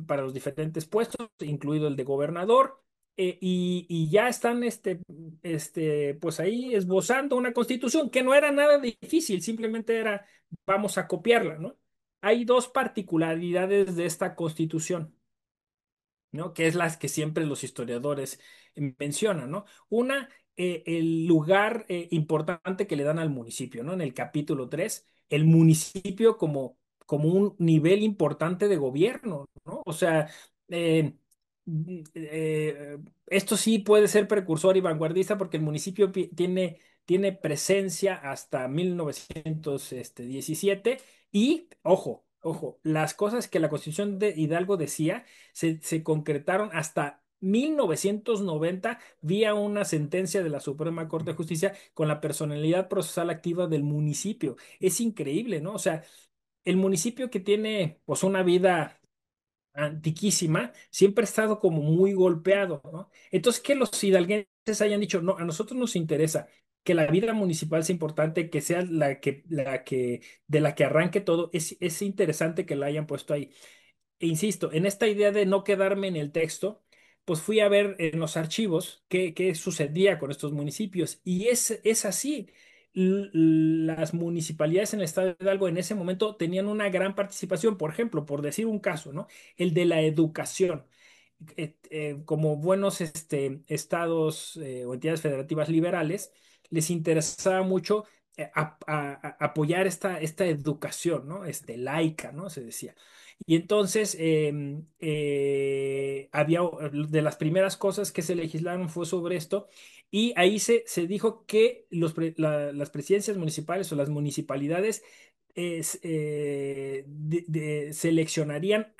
para los diferentes puestos, incluido el de gobernador, y ya están pues ahí esbozando una constitución que no era nada difícil, simplemente era vamos a copiarla, ¿no? Hay dos particularidades de esta constitución. ¿No? Que es las que siempre los historiadores mencionan, ¿no? Una, el lugar importante que le dan al municipio, ¿no? En el capítulo 3 el municipio como un nivel importante de gobierno, ¿no? O sea, eh, eh, esto sí puede ser precursor y vanguardista porque el municipio tiene presencia hasta 1917 y, ojo, las cosas que la Constitución de Hidalgo decía se concretaron hasta 1990 vía una sentencia de la Suprema Corte de Justicia con la personalidad procesal activa del municipio. Es increíble, ¿no? O sea, el municipio que tiene pues una vida antiquísima, siempre ha estado como muy golpeado, ¿no? Entonces, que los hidalguenses hayan dicho, no, a nosotros nos interesa que la vida municipal sea importante, que sea de la que arranque todo, es interesante que la hayan puesto ahí. E insisto, en esta idea de no quedarme en el texto, pues fui a ver en los archivos qué sucedía con estos municipios. Y es así. Las municipalidades en el estado de Hidalgo en ese momento tenían una gran participación. Por ejemplo, por decir un caso, ¿no? El de la educación. Como buenos estados o entidades federativas liberales, les interesaba mucho apoyar esta educación, ¿no? Laica, ¿no? Se decía. Y entonces había de las primeras cosas que se legislaron fue sobre esto, y ahí se dijo que las presidencias municipales o las municipalidades seleccionarían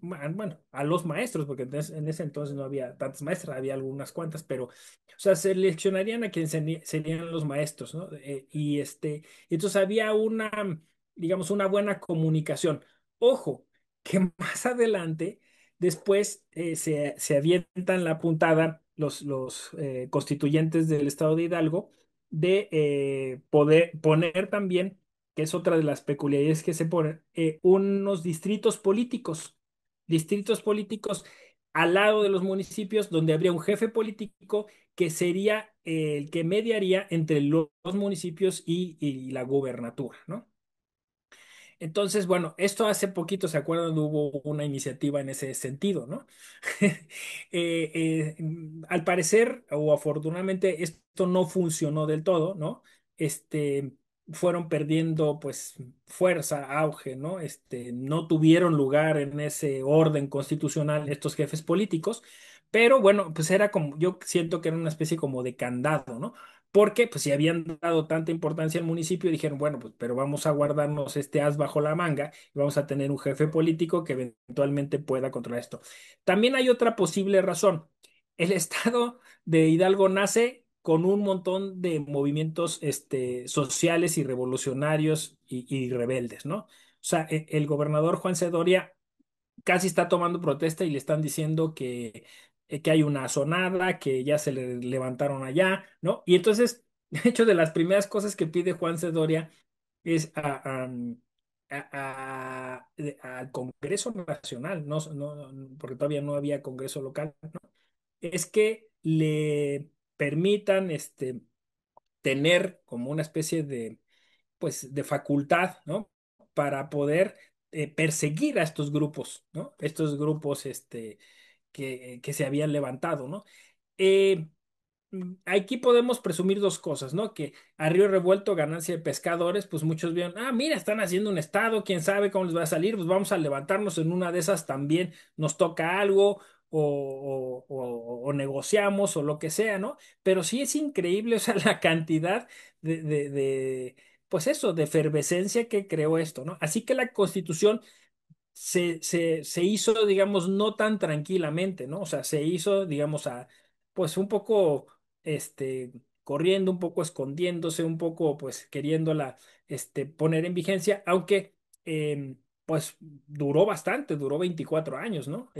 bueno, a los maestros, porque en ese entonces no había tantas maestras, había algunas cuantas, pero, o sea, seleccionarían a quienes serían los maestros, ¿no? Entonces había digamos, una buena comunicación. Ojo, que más adelante, después se avientan la puntada los constituyentes del estado de Hidalgo de poder poner también, que es otra de las peculiaridades que se ponen, unos distritos políticos al lado de los municipios, donde habría un jefe político que sería el que mediaría entre los municipios y la gubernatura, ¿no? Entonces, bueno, esto hace poquito, ¿se acuerdan? Hubo una iniciativa en ese sentido, ¿no? Al parecer, o afortunadamente, esto no funcionó del todo, ¿no? Este, fueron perdiendo, pues, fuerza, auge, ¿no? No tuvieron lugar en ese orden constitucional estos jefes políticos, pero bueno, pues era como, yo siento que era una especie como de candado, ¿no? Porque, pues, si habían dado tanta importancia al municipio, dijeron, bueno, pues, pero vamos a guardarnos este as bajo la manga y vamos a tener un jefe político que eventualmente pueda controlar esto. También hay otra posible razón. El estado de Hidalgo nace con un montón de movimientos, sociales y revolucionarios y rebeldes, ¿no? O sea, el gobernador Juan Cedoria casi está tomando protesta y le están diciendo que hay una zonada, que ya se le levantaron allá, ¿no? Y entonces, de hecho, de las primeras cosas que pide Juan Cedoria es al Congreso Nacional, porque todavía no había Congreso local, ¿no? Es que le permitan tener como una especie pues, de facultad, ¿no? Para poder perseguir a estos grupos, ¿no? Estos grupos que se habían levantado, ¿no? Eh, Aquí podemos presumir dos cosas, ¿no? Que a río revuelto, ganancia de pescadores, pues muchos vieron, mira, están haciendo un estado, quién sabe cómo les va a salir, pues vamos a levantarnos en una de esas también, nos toca algo o negociamos o lo que sea, ¿no? Pero sí es increíble, o sea, la cantidad pues eso, de efervescencia que creó esto, ¿no? Así que la Constitución se hizo, digamos, no tan tranquilamente, ¿no? O sea, se hizo, digamos, pues un poco, corriendo, un poco escondiéndose, un poco, pues, queriéndola, poner en vigencia, aunque, pues, duró bastante, duró 24 años, ¿no?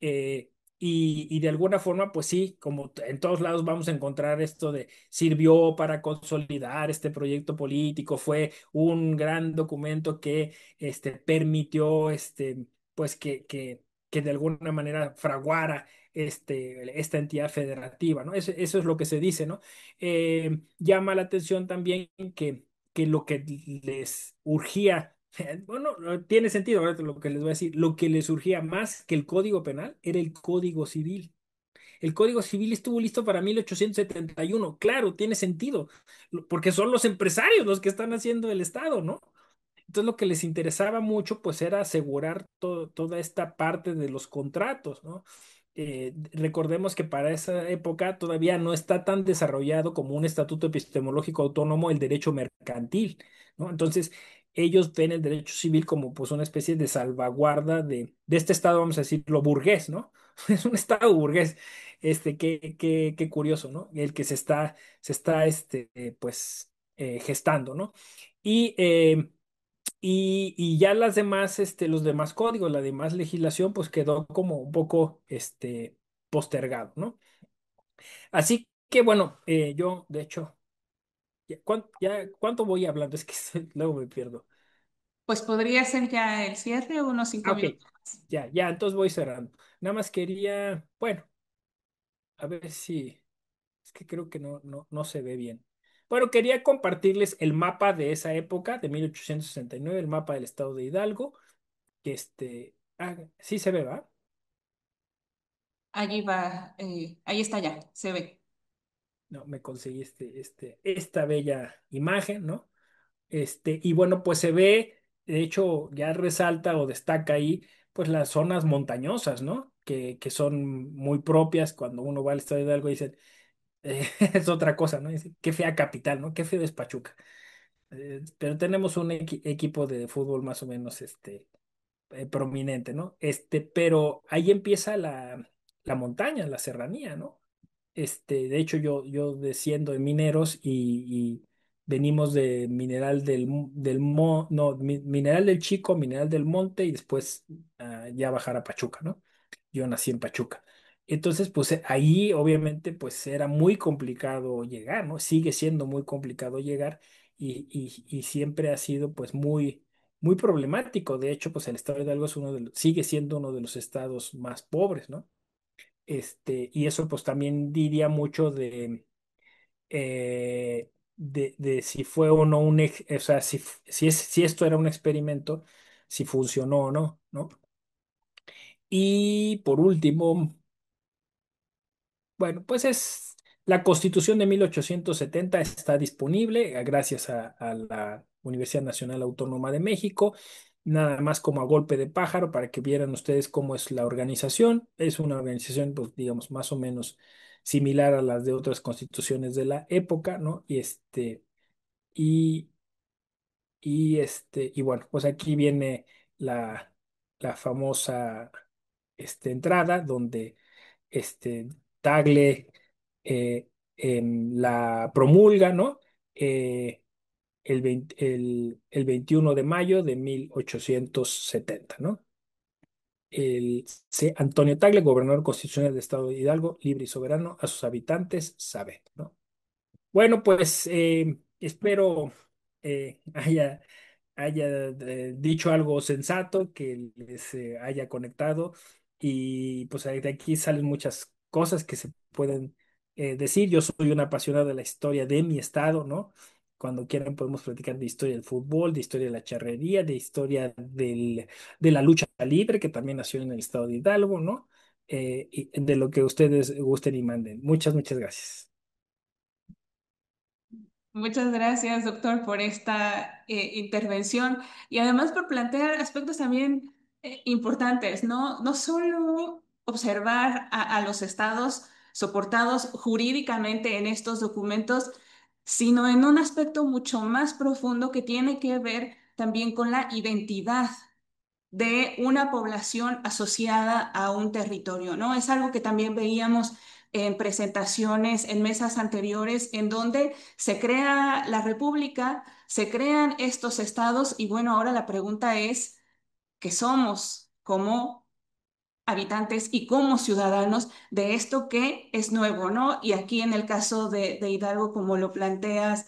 Eh, y de alguna forma, pues sí, como en todos lados vamos a encontrar esto de sirvió para consolidar este proyecto político, fue un gran documento que permitió pues que de alguna manera fraguara esta entidad federativa, ¿no? Eso es lo que se dice, ¿no? Llama la atención también que lo que les urgía, bueno, tiene sentido ahora lo que les voy a decir, lo que les urgía más que el Código Penal era el Código Civil. El Código Civil estuvo listo para 1871. Claro, tiene sentido, porque son los empresarios los que están haciendo el Estado, ¿no? Entonces lo que les interesaba mucho pues era asegurar toda esta parte de los contratos, ¿no? Recordemos que para esa época todavía no está tan desarrollado como un estatuto epistemológico autónomo el derecho mercantil, ¿no? Entonces ellos ven el derecho civil como pues una especie de salvaguarda de este estado, vamos a decirlo, burgués, ¿no? Es un estado burgués, qué curioso, ¿no? El que se está, pues, gestando, ¿no? Y Y ya las demás, los demás códigos, la demás legislación, pues quedó como un poco, postergado, ¿no? Así que bueno, yo, de hecho, ¿cuánto voy hablando? Es que luego me pierdo. Pues podría ser ya el cierre, unos cinco Ok, minutos más. ya, entonces voy cerrando. Nada más quería, bueno, a ver si, es que creo que no se ve bien. Bueno, quería compartirles el mapa de esa época, de 1869, el mapa del estado de Hidalgo, que sí se ve, ¿va? Allí va, ahí está ya, se ve. No, me conseguí esta bella imagen, ¿no? Y bueno, pues se ve, de hecho, ya resalta o destaca ahí, pues las zonas montañosas, ¿no? Que son muy propias cuando uno va al estado de Hidalgo y dicen, es otra cosa, ¿no? Dice, qué fea capital, ¿no? Qué feo es Pachuca. Pero tenemos un equipo de fútbol más o menos, prominente, ¿no? Pero ahí empieza la montaña, la serranía, ¿no? De hecho, yo desciendo de Mineros y venimos de Mineral no, Mineral del Chico, Mineral del Monte y después ya bajar a Pachuca, ¿no? Yo nací en Pachuca. Entonces, pues ahí obviamente pues era muy complicado llegar, ¿no? Sigue siendo muy complicado llegar y siempre ha sido pues muy problemático. De hecho, pues el estado de Hidalgo es sigue siendo uno de los estados más pobres, ¿no? Y eso pues también diría mucho de si fue o no o sea, si esto era un experimento, si funcionó o no, ¿no? Y por último, bueno, pues la Constitución de 1870 está disponible gracias a la Universidad Nacional Autónoma de México, nada más como a golpe de pájaro para que vieran ustedes cómo es la organización. Es una organización, pues digamos, más o menos similar a las de otras constituciones de la época, ¿no? Y, y bueno, pues aquí viene la, la famosa entrada donde Tagle la promulga, ¿no? Eh, el 21 de mayo de 1870, ¿no? Antonio Tagle, gobernador constitucional del estado de Hidalgo, libre y soberano, a sus habitantes, sabe, ¿no? Bueno, pues espero haya dicho algo sensato, que les haya conectado y pues de aquí salen muchas cosas que se pueden decir. Yo soy un apasionado de la historia de mi estado, ¿no? Cuando quieran podemos platicar de historia del fútbol, de historia de la charrería, de historia de la lucha libre, que también nació en el estado de Hidalgo, ¿no? Y de lo que ustedes gusten y manden. Muchas gracias. Muchas gracias, doctor, por esta intervención y además por plantear aspectos también importantes, ¿no? No solo observar a los estados soportados jurídicamente en estos documentos, sino en un aspecto mucho más profundo que tiene que ver también con la identidad de una población asociada a un territorio, ¿no? Es algo que también veíamos en presentaciones en mesas anteriores, en donde se crea la república, se crean estos estados y bueno, ahora la pregunta es, ¿qué somos como habitantes y como ciudadanos de esto que es nuevo, ¿no? Y aquí en el caso de Hidalgo, como lo planteas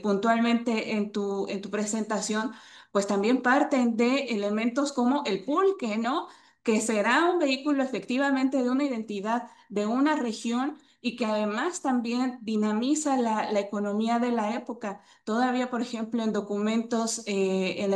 puntualmente en tu presentación, pues también parten de elementos como el pulque, ¿no? Que será un vehículo efectivamente de una identidad de una región y que además también dinamiza la economía de la época. Todavía, por ejemplo, en documentos en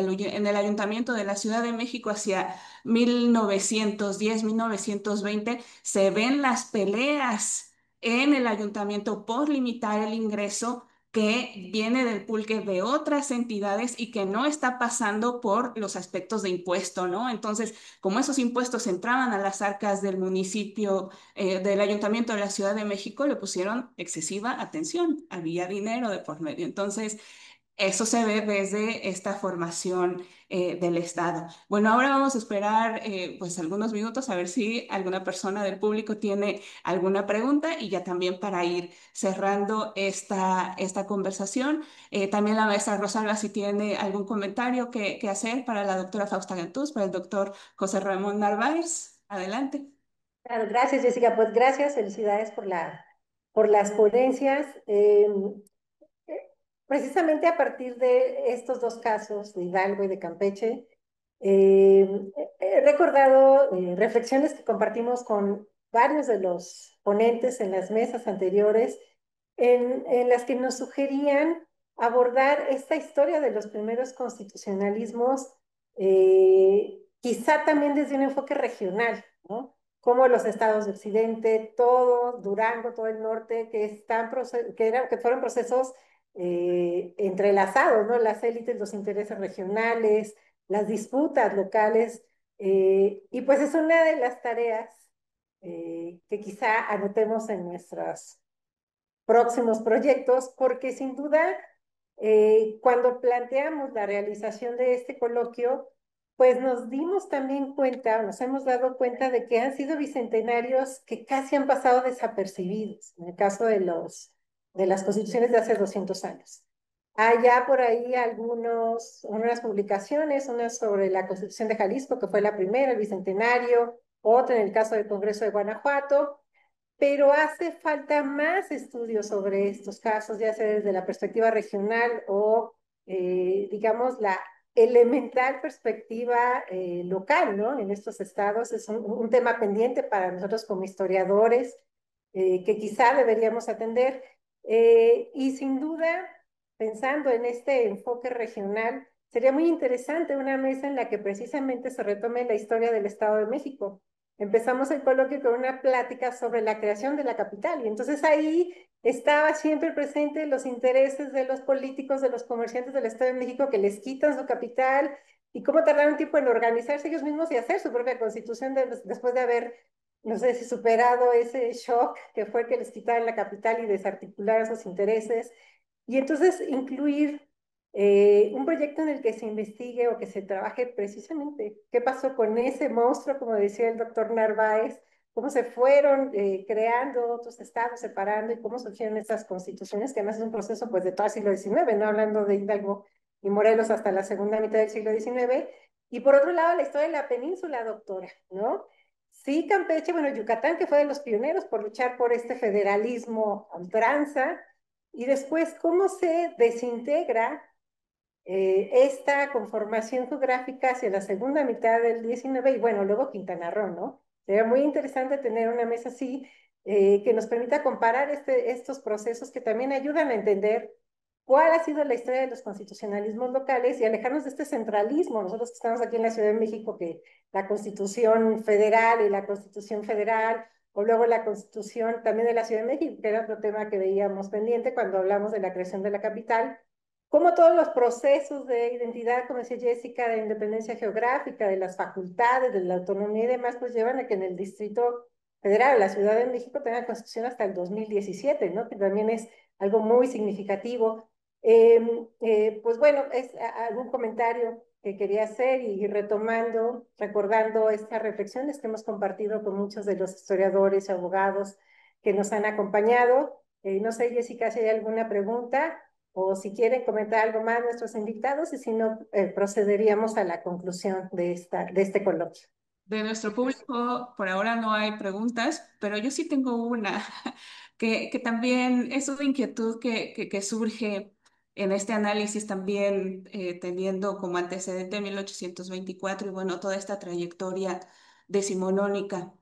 el Ayuntamiento de la Ciudad de México hacia 1910, 1920, se ven las peleas en el ayuntamiento por limitar el ingreso que viene del pulque de otras entidades y que no está pasando por los aspectos de impuesto, ¿no? Entonces, como esos impuestos entraban a las arcas del municipio, del ayuntamiento de la Ciudad de México, le pusieron excesiva atención, había dinero de por medio. Entonces, Eso se ve desde esta formación del Estado. Bueno, ahora vamos a esperar pues algunos minutos a ver si alguna persona del público tiene alguna pregunta y ya también para ir cerrando esta conversación. También la maestra Rosalba si tiene algún comentario que hacer para la doctora Fausta Gantús, para el doctor José Ramón Narváez. Adelante. Claro, gracias, Jessica. Pues gracias, felicidades por las ponencias. Precisamente a partir de estos dos casos, de Hidalgo y de Campeche, eh, he recordado reflexiones que compartimos con varios de los ponentes en las mesas anteriores, en las que nos sugerían abordar esta historia de los primeros constitucionalismos, quizá también desde un enfoque regional, ¿no? Como los estados de Occidente, todo Durango, todo el norte, que fueron procesos entrelazados, ¿no? Las élites, los intereses regionales, las disputas locales, y pues es una de las tareas que quizá anotemos en nuestros próximos proyectos, porque sin duda, cuando planteamos la realización de este coloquio, pues nos dimos también cuenta, nos hemos dado cuenta de que han sido bicentenarios que casi han pasado desapercibidos, en el caso de las constituciones de hace 200 años. Hay ya por ahí unas publicaciones, una sobre la Constitución de Jalisco, que fue la primera, el bicentenario, otra en el caso del Congreso de Guanajuato, pero hace falta más estudios sobre estos casos, ya sea desde la perspectiva regional o, digamos, la elemental perspectiva local, ¿no? En estos estados es un tema pendiente para nosotros como historiadores, que quizá deberíamos atender. Y sin duda, pensando en este enfoque regional, sería muy interesante una mesa en la que precisamente se retome la historia del Estado de México. Empezamos el coloquio con una plática sobre la creación de la capital y entonces ahí estaba siempre presente los intereses de los políticos, de los comerciantes del Estado de México que les quitan su capital y cómo tardaron tiempo en organizarse ellos mismos y hacer su propia constitución después de haber, no sé si superado ese shock que fue que les quitaran la capital y desarticular esos intereses. Y entonces incluir un proyecto en el que se investigue o que se trabaje precisamente qué pasó con ese monstruo, como decía el doctor Narváez, cómo se fueron creando otros estados, separando y cómo surgieron estas constituciones, que además es un proceso pues de todo el siglo XIX, no hablando de Hidalgo y Morelos hasta la segunda mitad del siglo XIX. Y por otro lado, la historia de la península, doctora, ¿no? Sí, Campeche, bueno, Yucatán, que fue de los pioneros por luchar por este federalismo a ultranza, y después cómo se desintegra esta conformación geográfica hacia la segunda mitad del 19 y bueno, luego Quintana Roo, ¿no? Sería muy interesante tener una mesa así que nos permita comparar estos procesos que también ayudan a entender cuál ha sido la historia de los constitucionalismos locales y alejarnos de este centralismo. Nosotros que estamos aquí en la Ciudad de México, que la Constitución Federal y la Constitución Federal, o luego la Constitución también de la Ciudad de México, que era otro tema que veíamos pendiente cuando hablamos de la creación de la capital, como todos los procesos de identidad, como decía Jessica, de independencia geográfica, de las facultades, de la autonomía y demás, pues llevan a que en el Distrito Federal, la Ciudad de México, tenga constitución hasta el 2017, ¿no? Que también es algo muy significativo. Pues bueno, es algún comentario que quería hacer y retomando, recordando estas reflexiones que hemos compartido con muchos de los historiadores y abogados que nos han acompañado. No sé, Jessica, si hay alguna pregunta o si quieren comentar algo más nuestros invitados y si no, procederíamos a la conclusión de este coloquio. De nuestro público, por ahora no hay preguntas, pero yo sí tengo una que también es una inquietud que surge en este análisis también teniendo como antecedente 1824 y bueno, toda esta trayectoria decimonónica.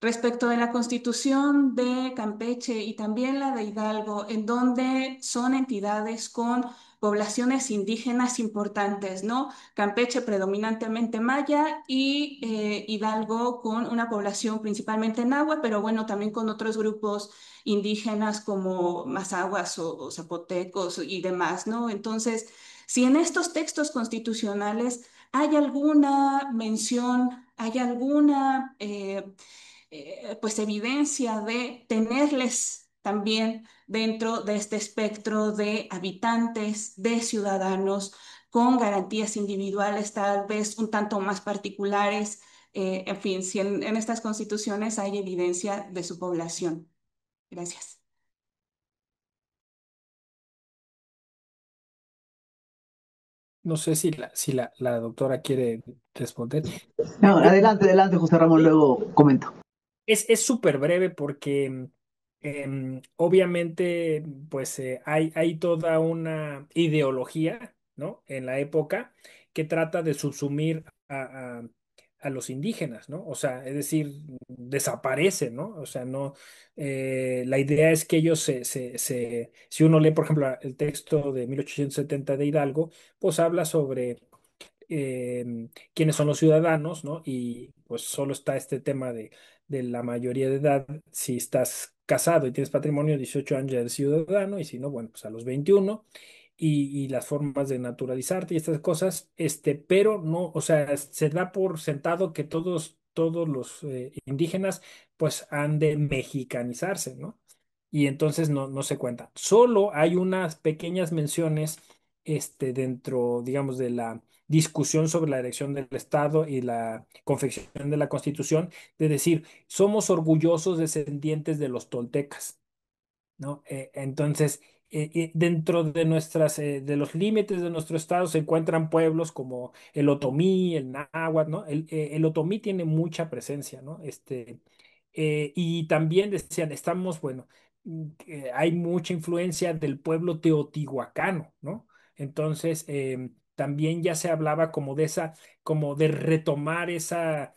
Respecto de la Constitución de Campeche y también la de Hidalgo, en donde son entidades con poblaciones indígenas importantes, ¿no? Campeche predominantemente maya y Hidalgo con una población principalmente náhuatl, pero bueno, también con otros grupos indígenas como mazahuas o zapotecos y demás, ¿no? Entonces, si en estos textos constitucionales hay alguna mención, hay alguna pues evidencia de tenerles también dentro de este espectro de habitantes, de ciudadanos, con garantías individuales tal vez un tanto más particulares, en fin, si en estas constituciones hay evidencia de su población. Gracias. No sé si la doctora quiere responder. No, adelante, José Ramón, luego comento. Es súper breve porque obviamente pues hay toda una ideología, ¿no? En la época que trata de subsumir a los indígenas, ¿no? O sea, es decir, desaparecen, ¿no? O sea, no, la idea es que ellos si uno lee, por ejemplo, el texto de 1870 de Hidalgo, pues habla sobre quiénes son los ciudadanos, ¿no? Y pues solo está este tema de la mayoría de edad. Si estás casado y tienes patrimonio, 18 años ya eres ciudadano, y si no, bueno, pues a los 21. Y las formas de naturalizarte y estas cosas, pero no, o sea, se da por sentado que todos los indígenas pues han de mexicanizarse, ¿no? Y entonces no se cuenta. Solo hay unas pequeñas menciones dentro, digamos, de la discusión sobre la elección del Estado y la confección de la Constitución, de decir, somos orgullosos descendientes de los toltecas, ¿no? Entonces, dentro de de los límites de nuestro estado se encuentran pueblos como el Otomí, el Náhuatl, ¿no? El Otomí tiene mucha presencia, ¿no? Y también decían, bueno, hay mucha influencia del pueblo teotihuacano, ¿no? Entonces, también ya se hablaba como como de retomar esa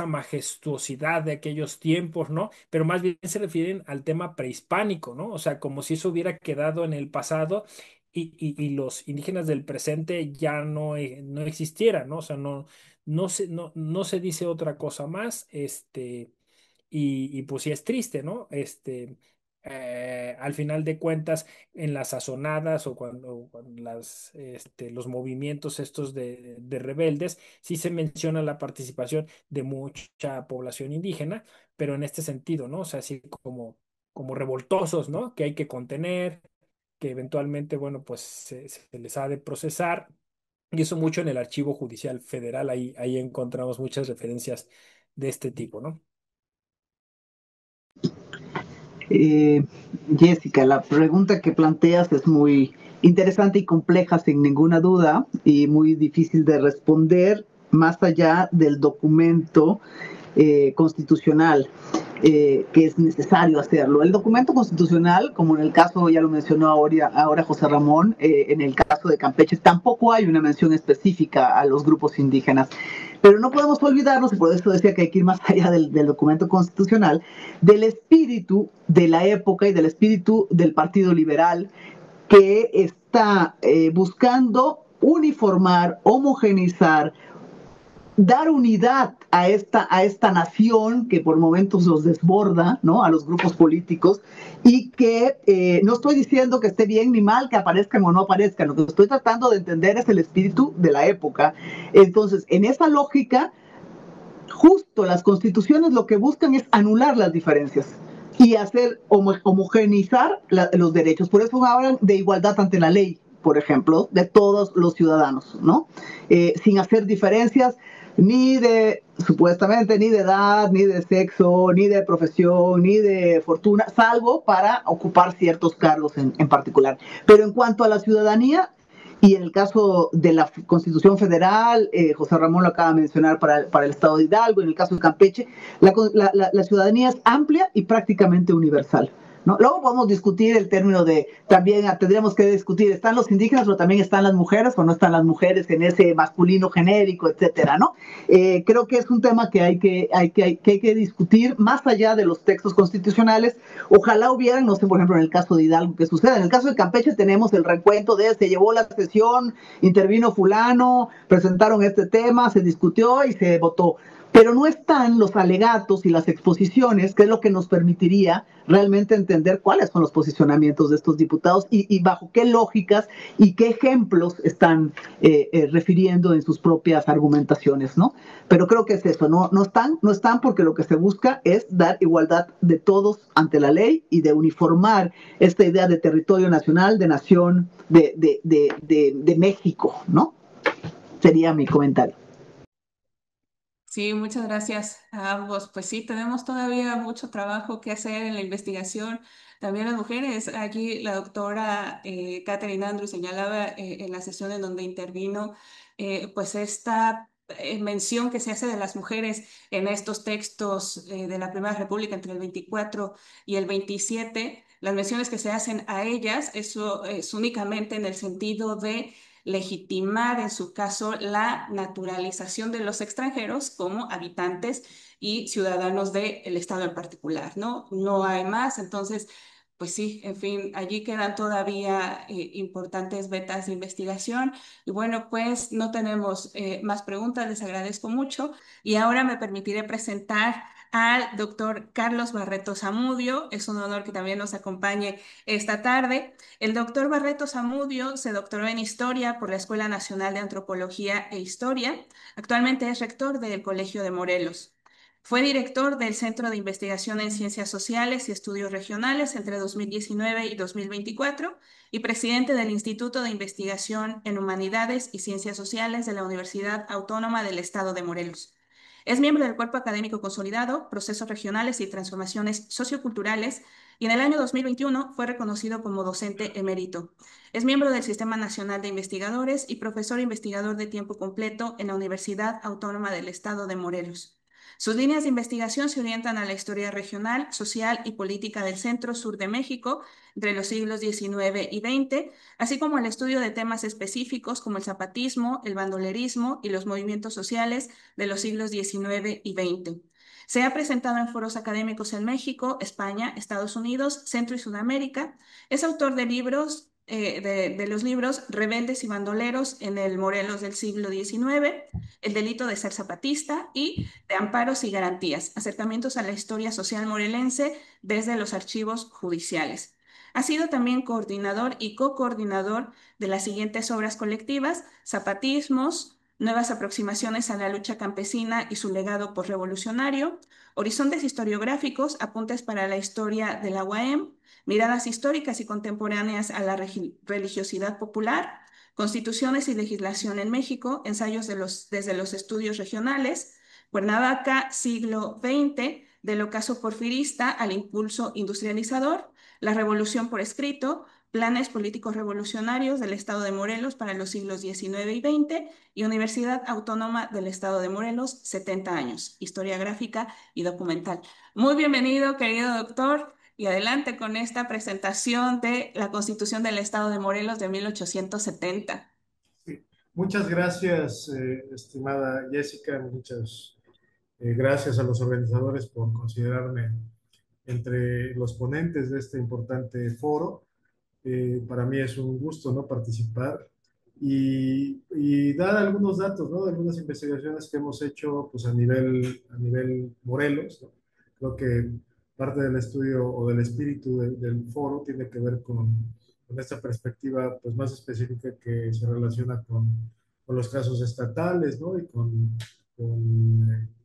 majestuosidad de aquellos tiempos, ¿no? Pero más bien se refieren al tema prehispánico, ¿no? O sea, como si eso hubiera quedado en el pasado y los indígenas del presente ya no existieran, ¿no? O sea, no se dice otra cosa más, y pues sí es triste, ¿no? Al final de cuentas, en las sazonadas o cuando los movimientos estos de rebeldes, sí se menciona la participación de mucha población indígena, pero en este sentido, ¿no? O sea, así como revoltosos, ¿no? Que hay que contener, que eventualmente, bueno, pues se les ha de procesar. Y eso mucho en el Archivo Judicial Federal, ahí encontramos muchas referencias de este tipo, ¿no? Eh, Jessica, la pregunta que planteas es muy interesante y compleja, sin ninguna duda, y muy difícil de responder más allá del documento constitucional. Que es necesario hacerlo. El documento constitucional, como en el caso, ya lo mencionó ahora José Ramón, en el caso de Campeche, tampoco hay una mención específica a los grupos indígenas. Pero no podemos olvidarnos, y por eso decía que hay que ir más allá del documento constitucional, del espíritu de la época y del espíritu del Partido Liberal que está buscando uniformar, homogeneizar, dar unidad a esta nación que por momentos los desborda, ¿no? A los grupos políticos, y que no estoy diciendo que esté bien ni mal que aparezcan o no aparezcan, lo que estoy tratando de entender es el espíritu de la época. Entonces, en esa lógica, justo las constituciones lo que buscan es anular las diferencias y hacer homogeneizar los derechos. Por eso hablan de igualdad ante la ley, por ejemplo, de todos los ciudadanos, ¿no? Sin hacer diferencias supuestamente, ni de edad, ni de sexo, ni de profesión, ni de fortuna, salvo para ocupar ciertos cargos en particular. Pero en cuanto a la ciudadanía, y en el caso de la Constitución Federal, José Ramón lo acaba de mencionar para el Estado de Hidalgo, en el caso de Campeche, la ciudadanía es amplia y prácticamente universal, ¿no? Luego podemos discutir el término también tendríamos que discutir, ¿están los indígenas pero también están las mujeres o no están las mujeres en ese masculino genérico, etcétera, ¿no? Creo que es un tema que hay que discutir más allá de los textos constitucionales. Ojalá hubieran, no sé, por ejemplo, en el caso de Hidalgo, ¿qué sucede? En el caso de Campeche tenemos el recuento se llevó la sesión, intervino fulano, presentaron este tema, se discutió y se votó. pero no están los alegatos y las exposiciones, que es lo que nos permitiría realmente entender cuáles son los posicionamientos de estos diputados y bajo qué lógicas y qué ejemplos están refiriendo en sus propias argumentaciones, ¿no? Pero creo que es eso, no están porque lo que se busca es dar igualdad de todos ante la ley y de uniformar esta idea de territorio nacional, de nación, de México, ¿no? Sería mi comentario. Sí, muchas gracias a ambos. Pues sí, tenemos todavía mucho trabajo que hacer en la investigación. También las mujeres. Aquí la doctora Catherine Andrews señalaba en la sesión en donde intervino, pues esta mención que se hace de las mujeres en estos textos de la Primera República entre el 24 y el 27. Las menciones que se hacen a ellas, eso es únicamente en el sentido de legitimar en su caso la naturalización de los extranjeros como habitantes y ciudadanos del Estado en particular, ¿no? No hay más, entonces, pues sí, en fin, allí quedan todavía importantes vetas de investigación y bueno, pues no tenemos más preguntas, les agradezco mucho y ahora me permitiré presentar al doctor Carlos Barreto Zamudio. Es un honor que también nos acompañe esta tarde. El doctor Barreto Zamudio se doctoró en Historia por la Escuela Nacional de Antropología e Historia. Actualmente es rector del Colegio de Morelos. Fue director del Centro de Investigación en Ciencias Sociales y Estudios Regionales entre 2019 y 2024 y presidente del Instituto de Investigación en Humanidades y Ciencias Sociales de la Universidad Autónoma del Estado de Morelos. Es miembro del Cuerpo Académico Consolidado, Procesos Regionales y Transformaciones Socioculturales y en el año 2021 fue reconocido como docente emérito. Es miembro del Sistema Nacional de Investigadores y profesor investigador de tiempo completo en la Universidad Autónoma del Estado de Morelos. Sus líneas de investigación se orientan a la historia regional, social y política del centro-sur de México entre los siglos XIX y XX, así como el estudio de temas específicos como el zapatismo, el bandolerismo y los movimientos sociales de los siglos XIX y XX. Se ha presentado en foros académicos en México, España, Estados Unidos, Centro y Sudamérica. Es autor de libros, de los libros Rebeldes y Bandoleros en el Morelos del siglo XIX, El delito de ser zapatista y de Amparos y Garantías, acercamientos a la historia social morelense desde los archivos judiciales. Ha sido también coordinador y co-coordinador de las siguientes obras colectivas: Zapatismos, Nuevas aproximaciones a la lucha campesina y su legado posrevolucionario, Horizontes historiográficos, apuntes para la historia de la UAM, Miradas históricas y contemporáneas a la religiosidad popular, Constituciones y legislación en México, ensayos desde los estudios regionales, Cuernavaca, siglo XX, del ocaso porfirista al impulso industrializador, la revolución por escrito, planes políticos revolucionarios del Estado de Morelos para los siglos XIX y XX y Universidad Autónoma del Estado de Morelos, 70 años, historia gráfica y documental. Muy bienvenido, querido doctor, y adelante con esta presentación de la Constitución del Estado de Morelos de 1870. Sí. Muchas gracias, estimada Jessica, muchas gracias a los organizadores por considerarme entre los ponentes de este importante foro. Para mí es un gusto, ¿no?, participar y dar algunos datos, ¿no?, de algunas investigaciones que hemos hecho pues, a nivel Morelos, ¿no? Creo que parte del estudio o del espíritu del foro tiene que ver con esta perspectiva pues, más específica que se relaciona con los casos estatales, ¿no?, y con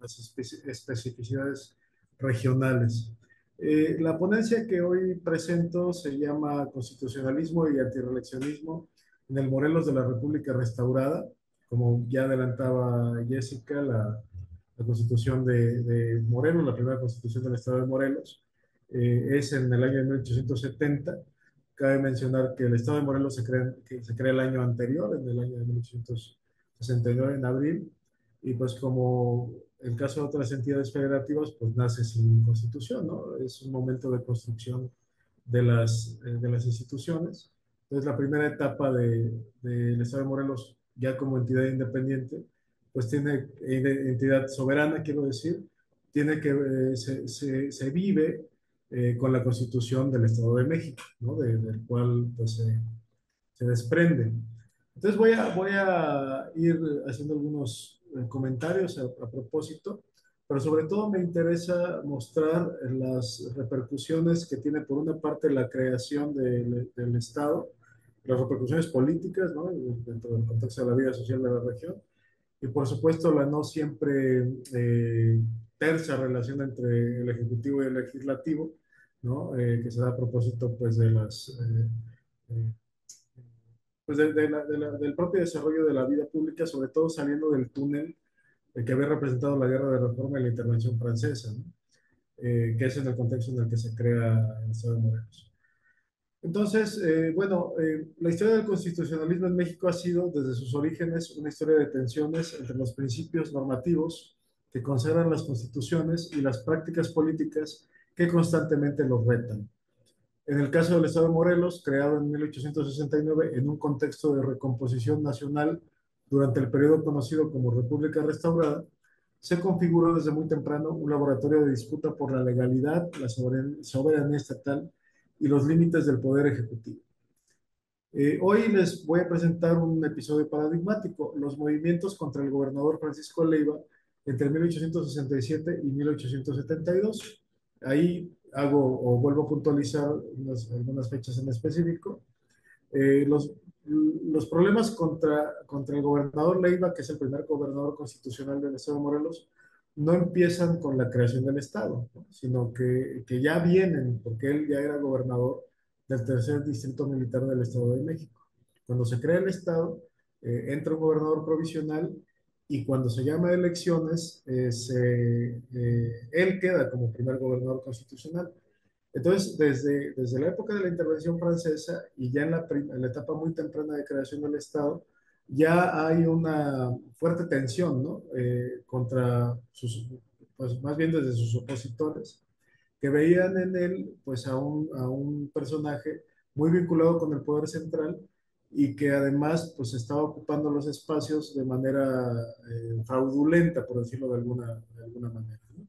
las especificidades regionales. La ponencia que hoy presento se llama Constitucionalismo y Antireeleccionismo en el Morelos de la República Restaurada. Como ya adelantaba Jessica, la Constitución de Morelos, la primera Constitución del Estado de Morelos, es en el año de 1870. Cabe mencionar que el Estado de Morelos se crea el año anterior, en el año de 1869, en abril, y pues como el caso de otras entidades federativas, pues nace sin constitución, ¿no? Es un momento de construcción de las instituciones. Entonces, la primera etapa del Estado de Morelos, ya como entidad independiente, pues tiene entidad soberana, quiero decir, tiene que, se vive con la constitución del Estado de México, ¿no? Del cual pues, se desprende. Entonces voy a ir haciendo algunos comentarios a propósito. pero sobre todo me interesa mostrar las repercusiones que tiene por una parte la creación del Estado, las repercusiones políticas, ¿no? Dentro del contexto de la vida social de la región, y por supuesto la no siempre tersa relación entre el Ejecutivo y el Legislativo, ¿no? Que se da a propósito pues de eh, pues del propio desarrollo de la vida pública, sobre todo saliendo del túnel que había representado la guerra de reforma y la intervención francesa, ¿no? Que es en el contexto en el que se crea el Estado de Morelos. Entonces, bueno, la historia del constitucionalismo en México ha sido, desde sus orígenes, una historia de tensiones entre los principios normativos que consagran las constituciones y las prácticas políticas que constantemente los retan. En el caso del Estado de Morelos, creado en 1869 en un contexto de recomposición nacional durante el periodo conocido como República Restaurada, se configuró desde muy temprano un laboratorio de disputa por la legalidad, la soberanía estatal y los límites del poder ejecutivo. Hoy les voy a presentar un episodio paradigmático, los movimientos contra el gobernador Francisco Leiva entre 1867 y 1872. Ahí hago o vuelvo a puntualizar algunas fechas en específico. Eh, los, los problemas contra el gobernador Leiva, que es el primer gobernador constitucional del Estado de Morelos, no empiezan con la creación del Estado, ¿no? Sino que ya vienen, porque él ya era gobernador del tercer distrito militar del Estado de México. Cuando se crea el Estado, entra un gobernador provisional y cuando se llama a elecciones, él queda como primer gobernador constitucional. Entonces, desde la época de la intervención francesa y ya en la etapa muy temprana de creación del Estado, ya hay una fuerte tensión, ¿no? Contra sus, pues más bien desde sus opositores, que veían en él pues a un personaje muy vinculado con el poder central y que además pues estaba ocupando los espacios de manera fraudulenta, por decirlo de alguna manera, ¿no?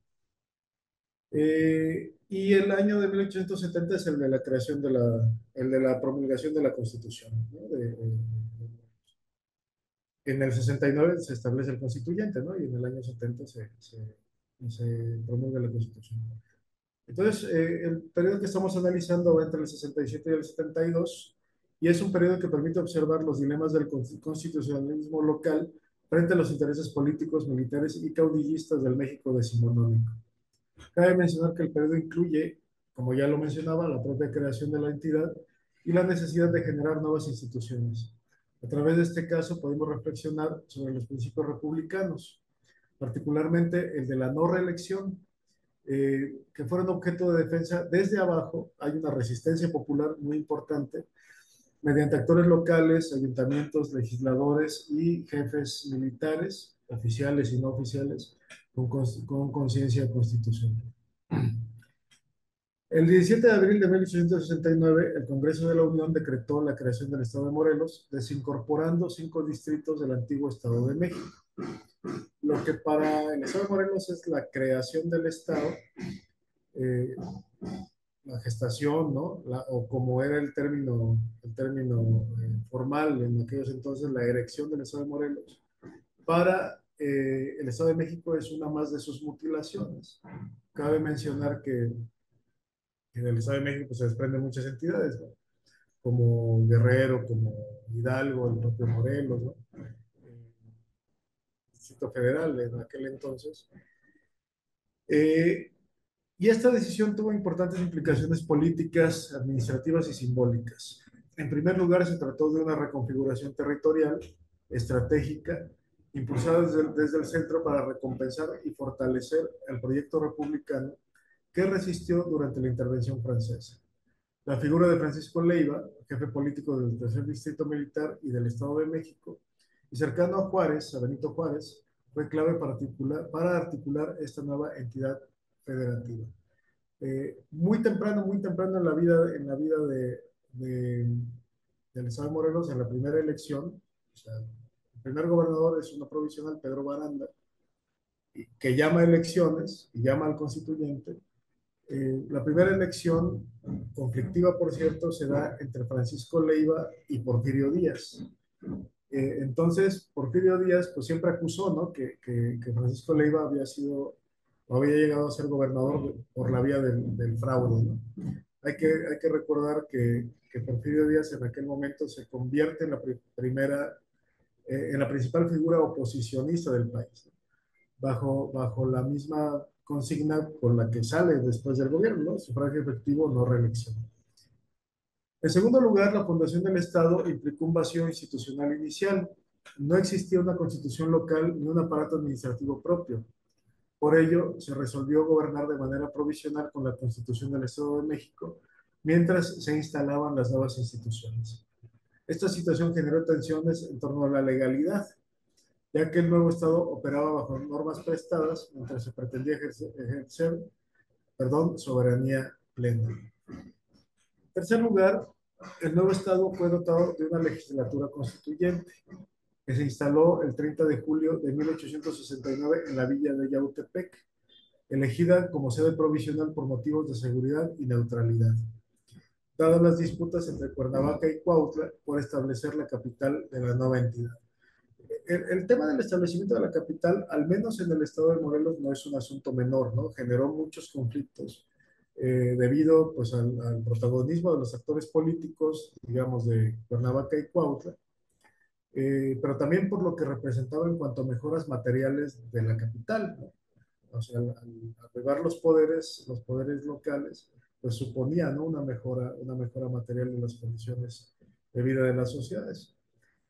Y el año de 1870 es el de la creación el de la promulgación de la Constitución, ¿no? En el 69 se establece el constituyente, ¿no? Y en el año 70 se promulga la Constitución. Entonces, el periodo que estamos analizando va entre el 67 y el 72, y es un periodo que permite observar los dilemas del constitucionalismo local frente a los intereses políticos, militares y caudillistas del México decimonónico. Cabe mencionar que el periodo incluye, como ya lo mencionaba, la propia creación de la entidad y la necesidad de generar nuevas instituciones. A través de este caso podemos reflexionar sobre los principios republicanos, particularmente el de la no reelección, que fueron objeto de defensa desde abajo. Hay una resistencia popular muy importante mediante actores locales, ayuntamientos, legisladores y jefes militares, oficiales y no oficiales, con conciencia constitucional. El 17 de abril de 1869, el Congreso de la Unión decretó la creación del Estado de Morelos, desincorporando 5 distritos del antiguo Estado de México. Lo que para el Estado de Morelos es la creación del Estado, eh, la gestación, ¿no? O como era el término formal en aquellos entonces, la erección del Estado de Morelos. Para el Estado de México es una más de sus mutilaciones. Cabe mencionar que del Estado de México se desprenden muchas entidades, ¿no? Como Guerrero, como Hidalgo, el propio Morelos, ¿no? Distrito Federal en aquel entonces. Y esta decisión tuvo importantes implicaciones políticas, administrativas y simbólicas. En primer lugar, se trató de una reconfiguración territorial estratégica impulsada desde el centro para recompensar y fortalecer el proyecto republicano que resistió durante la intervención francesa. La figura de Francisco Leiva, jefe político del tercer distrito militar y del Estado de México, y cercano a Juárez, a Benito Juárez, fue clave para articular esta nueva entidad federativa. Muy temprano en la vida del Estado de Morelos, en la primera elección, o sea, el primer gobernador es uno provisional, Pedro Baranda, que llama a elecciones y llama al constituyente. La primera elección, conflictiva por cierto, se da entre Francisco Leiva y Porfirio Díaz. Entonces, Porfirio Díaz pues siempre acusó, ¿no? que Francisco Leiva había sido o había llegado a ser gobernador por la vía del fraude, ¿no? Hay que recordar que Porfirio Díaz en aquel momento se convierte en la en la principal figura oposicionista del país, bajo la misma consigna por la que sale después del gobierno, ¿no? Sufragio efectivo, no reelección. En segundo lugar, la fundación del Estado implicó un vacío institucional inicial. No existía una constitución local ni un aparato administrativo propio. Por ello, se resolvió gobernar de manera provisional con la Constitución del Estado de México, mientras se instalaban las nuevas instituciones. Esta situación generó tensiones en torno a la legalidad, ya que el nuevo Estado operaba bajo normas prestadas mientras se pretendía ejercer soberanía plena. En tercer lugar, el nuevo Estado fue dotado de una legislatura constituyente que se instaló el 30 de julio de 1869 en la villa de Yautepec, elegida como sede provisional por motivos de seguridad y neutralidad, dadas las disputas entre Cuernavaca y Cuautla por establecer la capital de la nueva entidad. El tema del establecimiento de la capital, al menos en el estado de Morelos, no es un asunto menor, ¿no? Generó muchos conflictos debido pues, al protagonismo de los actores políticos, digamos, de Cuernavaca y Cuautla, pero también por lo que representaba en cuanto a mejoras materiales de la capital, ¿no? O sea, al arribar los poderes locales, pues suponía, ¿no? Una mejora material de las condiciones de vida de las sociedades.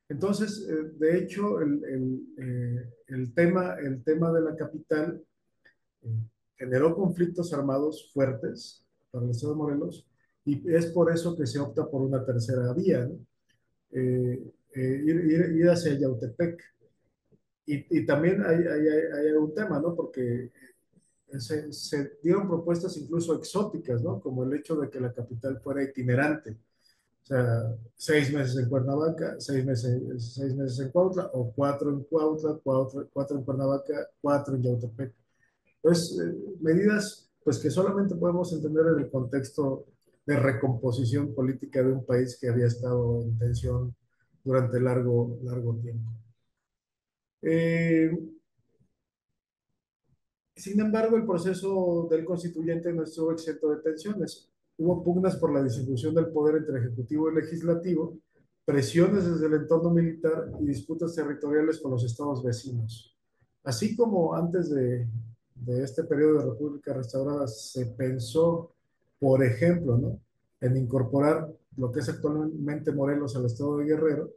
Entonces, de hecho, el tema de la capital eh, generó conflictos armados fuertes para el Estado de Morelos y es por eso que se opta por una tercera vía, ¿no? Ir hacia Yautepec. Y también hay un tema, ¿no? Porque se dieron propuestas incluso exóticas, ¿no? Como el hecho de que la capital fuera itinerante. O sea, 6 meses en Cuernavaca, 6 meses en Cuautla, o 4 en Cuautla, 4 en Cuernavaca, 4 en Yautepec. Pues medidas pues, que solamente podemos entender en el contexto de recomposición política de un país que había estado en tensión durante largo tiempo. Eh, Sin embargo, el proceso del constituyente no estuvo exento de tensiones. Hubo pugnas por la distribución del poder entre ejecutivo y legislativo, presiones desde el entorno militar y disputas territoriales con los estados vecinos. Así como antes de este periodo de República Restaurada se pensó, por ejemplo, ¿no? en incorporar lo que es actualmente Morelos al estado de Guerrero,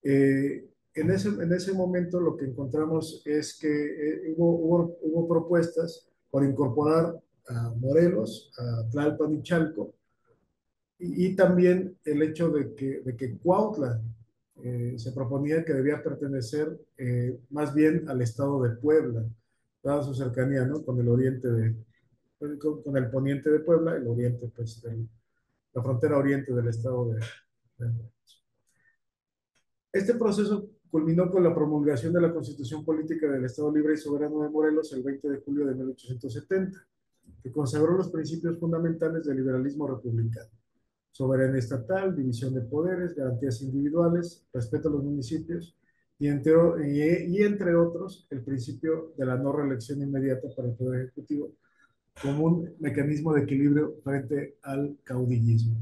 en ese momento lo que encontramos es que hubo propuestas por incorporar a Morelos, a Tlalpan y Chalco, y también el hecho de que Cuautla se proponía que debía pertenecer más bien al estado de Puebla, dada su cercanía, ¿no? Con el oriente con el poniente de Puebla, el oriente, pues, la frontera oriente del estado de Este proceso culminó con la promulgación de la Constitución Política del Estado Libre y Soberano de Morelos el 20 de julio de 1870, que consagró los principios fundamentales del liberalismo republicano: soberanía estatal, división de poderes, garantías individuales, respeto a los municipios y entre otros, el principio de la no reelección inmediata para el Poder Ejecutivo como un mecanismo de equilibrio frente al caudillismo.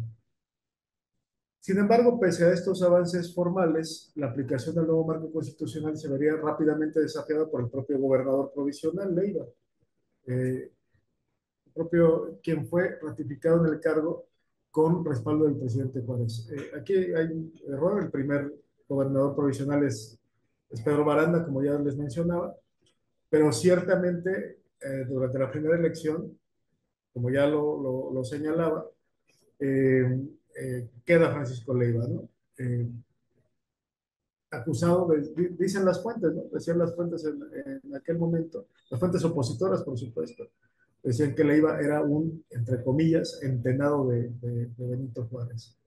Sin embargo, pese a estos avances formales, la aplicación del nuevo marco constitucional se vería rápidamente desafiada por el propio gobernador provisional, Leiva, quien fue ratificado en el cargo con respaldo del presidente Juárez. Aquí hay un error: el primer gobernador provisional es Pedro Baranda, como ya les mencionaba, pero ciertamente durante la primera elección, como ya lo señalaba, queda Francisco Leiva, ¿no? Acusado, dicen las fuentes, ¿no? Decían las fuentes en aquel momento, las fuentes opositoras, por supuesto, decían que Leiva era entre comillas, entenado de Benito Juárez.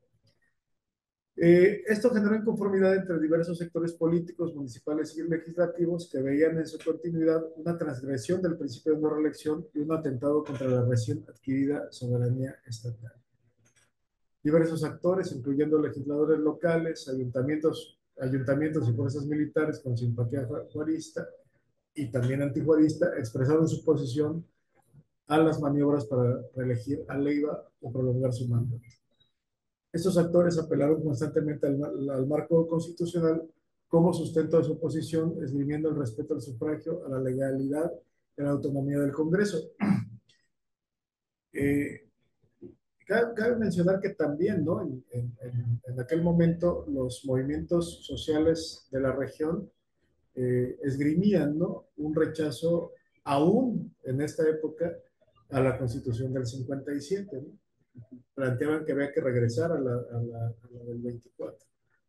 Esto generó inconformidad entre diversos sectores políticos, municipales y legislativos que veían en su continuidad una transgresión del principio de no reelección y un atentado contra la recién adquirida soberanía estatal. Diversos actores, incluyendo legisladores locales, ayuntamientos y fuerzas militares con simpatía juarista, y también antijuarista expresaron su posición a las maniobras para reelegir a Leiva o prolongar su mandato. Estos actores apelaron constantemente al marco constitucional como sustento de su posición, esgrimiendo el respeto al sufragio, a la legalidad y a la autonomía del Congreso. Eh, cabe mencionar que también, ¿no? En aquel momento los movimientos sociales de la región esgrimían, ¿no? Un rechazo aún en esta época a la Constitución del 57, ¿no? Planteaban que había que regresar a la del 24,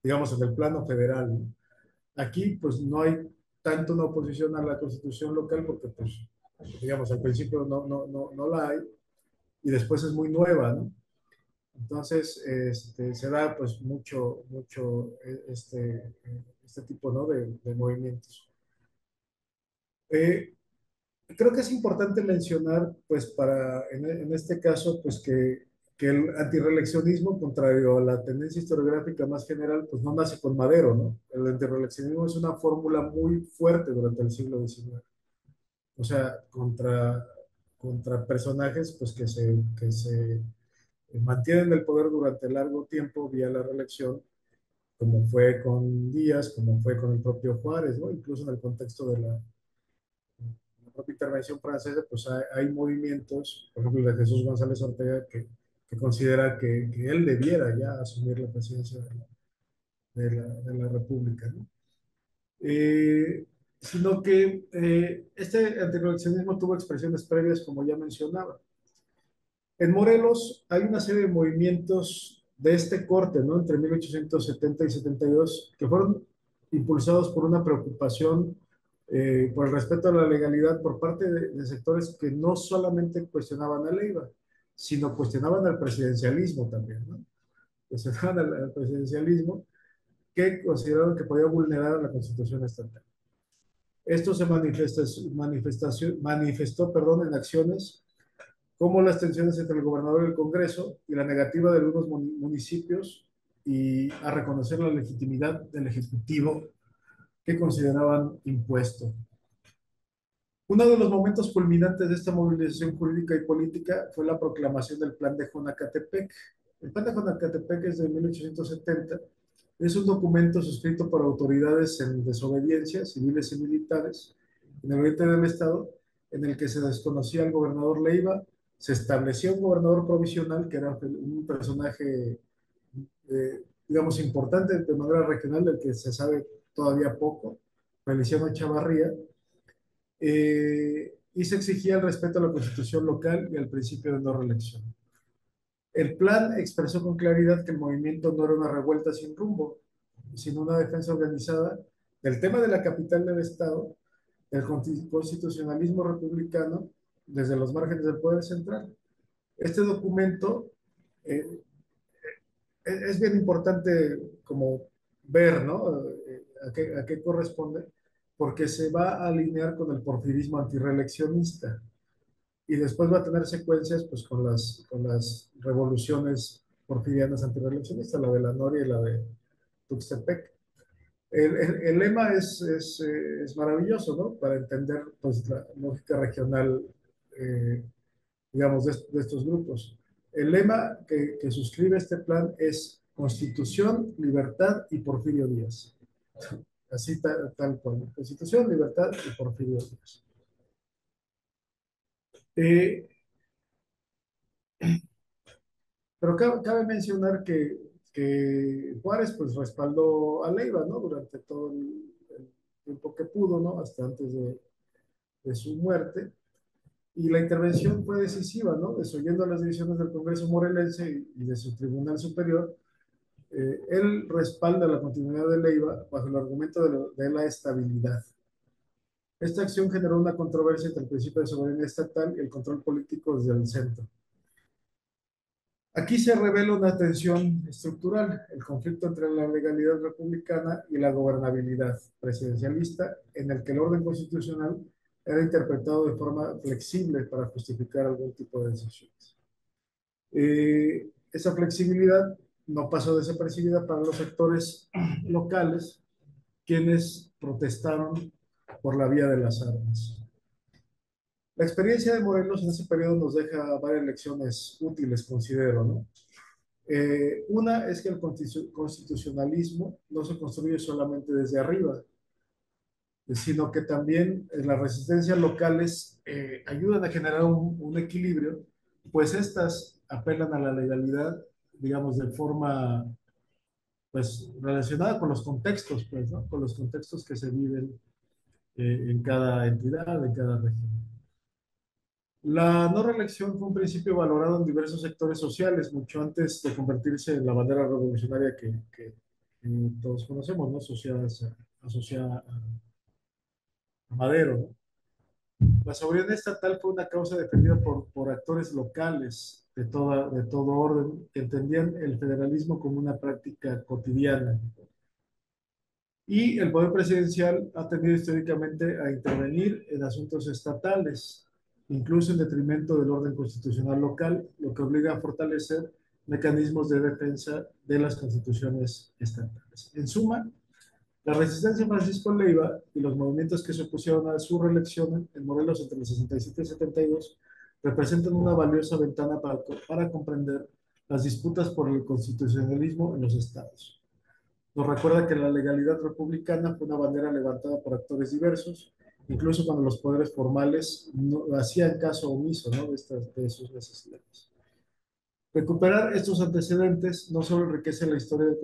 digamos, en el plano federal, ¿no? Aquí, pues, no hay tanto una oposición a la Constitución local porque, pues, digamos, al principio no la hay y después es muy nueva, ¿no? Entonces, se da, pues, mucho este tipo, ¿no? de movimientos. Creo que es importante mencionar, pues, en este caso, pues, que el antirreeleccionismo, contrario a la tendencia historiográfica más general, pues no nace con Madero, ¿no? El antirreeleccionismo es una fórmula muy fuerte durante el siglo XIX. O sea, contra personajes, pues, que se mantienen el poder durante largo tiempo vía la reelección, como fue con Díaz, como fue con el propio Juárez, ¿no? Incluso en el contexto de la propia intervención francesa, pues hay movimientos, por ejemplo, el de Jesús González Ortega, que considera que él debiera ya asumir la presidencia de la República, ¿no? Sino que este antireeleccionismo tuvo expresiones previas, como ya mencionaba. En Morelos hay una serie de movimientos de este corte, ¿no? Entre 1870 y 72, que fueron impulsados por una preocupación por el respeto a la legalidad por parte de sectores que no solamente cuestionaban a Leiva, sino cuestionaban al presidencialismo también, ¿no? Cuestionaban al presidencialismo que consideraban que podía vulnerar la Constitución estatal. Esto se manifestó, perdón, en acciones como las tensiones entre el gobernador y el Congreso y la negativa de algunos municipios y a reconocer la legitimidad del Ejecutivo que consideraban impuesto. Uno de los momentos culminantes de esta movilización jurídica y política fue la proclamación del Plan de Jonacatepec. El Plan de Jonacatepec es de 1870. Es un documento suscrito por autoridades en desobediencia, civiles y militares, en el oriente del Estado, en el que se desconocía al gobernador Leiva, se estableció un gobernador provisional, que era un personaje, digamos, importante de manera regional, del que se sabe todavía poco, Feliciano Chavarría, y se exigía el respeto a la constitución local y al principio de no reelección. El plan expresó con claridad que el movimiento no era una revuelta sin rumbo, sino una defensa organizada del tema de la capital del Estado, del constitucionalismo republicano, desde los márgenes del poder central. Este documento es bien importante como ver, ¿no? ¿A qué corresponde? Porque se va a alinear con el porfirismo antirreeleccionista y después va a tener secuencias, pues, con las revoluciones porfirianas antirreeleccionistas, la de la Noria y la de Tuxtepec. El lema es maravilloso, ¿no? Para entender, pues, la lógica regional, eh, digamos, de estos grupos. El lema que suscribe este plan es Constitución, Libertad y Porfirio Díaz. Así tal cual, ¿no? Constitución, Libertad y Porfirio Díaz. Eh, pero cabe mencionar que Juárez, pues, respaldó a Leiva, ¿no? Durante todo el tiempo que pudo, ¿no? Hasta antes de su muerte. Y la intervención fue decisiva, ¿no? Desoyendo las divisiones del Congreso morelense y de su Tribunal Superior, él respalda la continuidad de Leiva bajo el argumento de la estabilidad. Esta acción generó una controversia entre el principio de soberanía estatal y el control político desde el centro. Aquí se revela una tensión estructural, el conflicto entre la legalidad republicana y la gobernabilidad presidencialista, en el que el orden constitucional era interpretado de forma flexible para justificar algún tipo de decisiones. Esa flexibilidad no pasó desapercibida para los sectores locales, quienes protestaron por la vía de las armas. La experiencia de Morelos en ese periodo nos deja varias lecciones útiles, considero, ¿no? Una es que el constitucionalismo no se construye solamente desde arriba, sino que también las resistencias locales ayudan a generar un equilibrio, pues estas apelan a la legalidad, digamos, de forma pues relacionada con los contextos, pues, ¿no? Con los contextos que se viven en cada entidad, en cada región. La no reelección fue un principio valorado en diversos sectores sociales, mucho antes de convertirse en la bandera revolucionaria que todos conocemos, ¿no? Asociada a Madero, ¿no? La soberanía estatal fue una causa defendida por actores locales de todo orden que entendían el federalismo como una práctica cotidiana. Y el poder presidencial ha tendido históricamente a intervenir en asuntos estatales, incluso en detrimento del orden constitucional local, lo que obliga a fortalecer mecanismos de defensa de las constituciones estatales. En suma, la resistencia de Francisco Leiva y los movimientos que se opusieron a su reelección en Morelos entre el 67 y 72 representan una valiosa ventana para comprender las disputas por el constitucionalismo en los estados. Nos recuerda que la legalidad republicana fue una bandera levantada por actores diversos, incluso cuando los poderes formales no hacían caso omiso, ¿no? de sus necesidades. Recuperar estos antecedentes no solo enriquece la historia del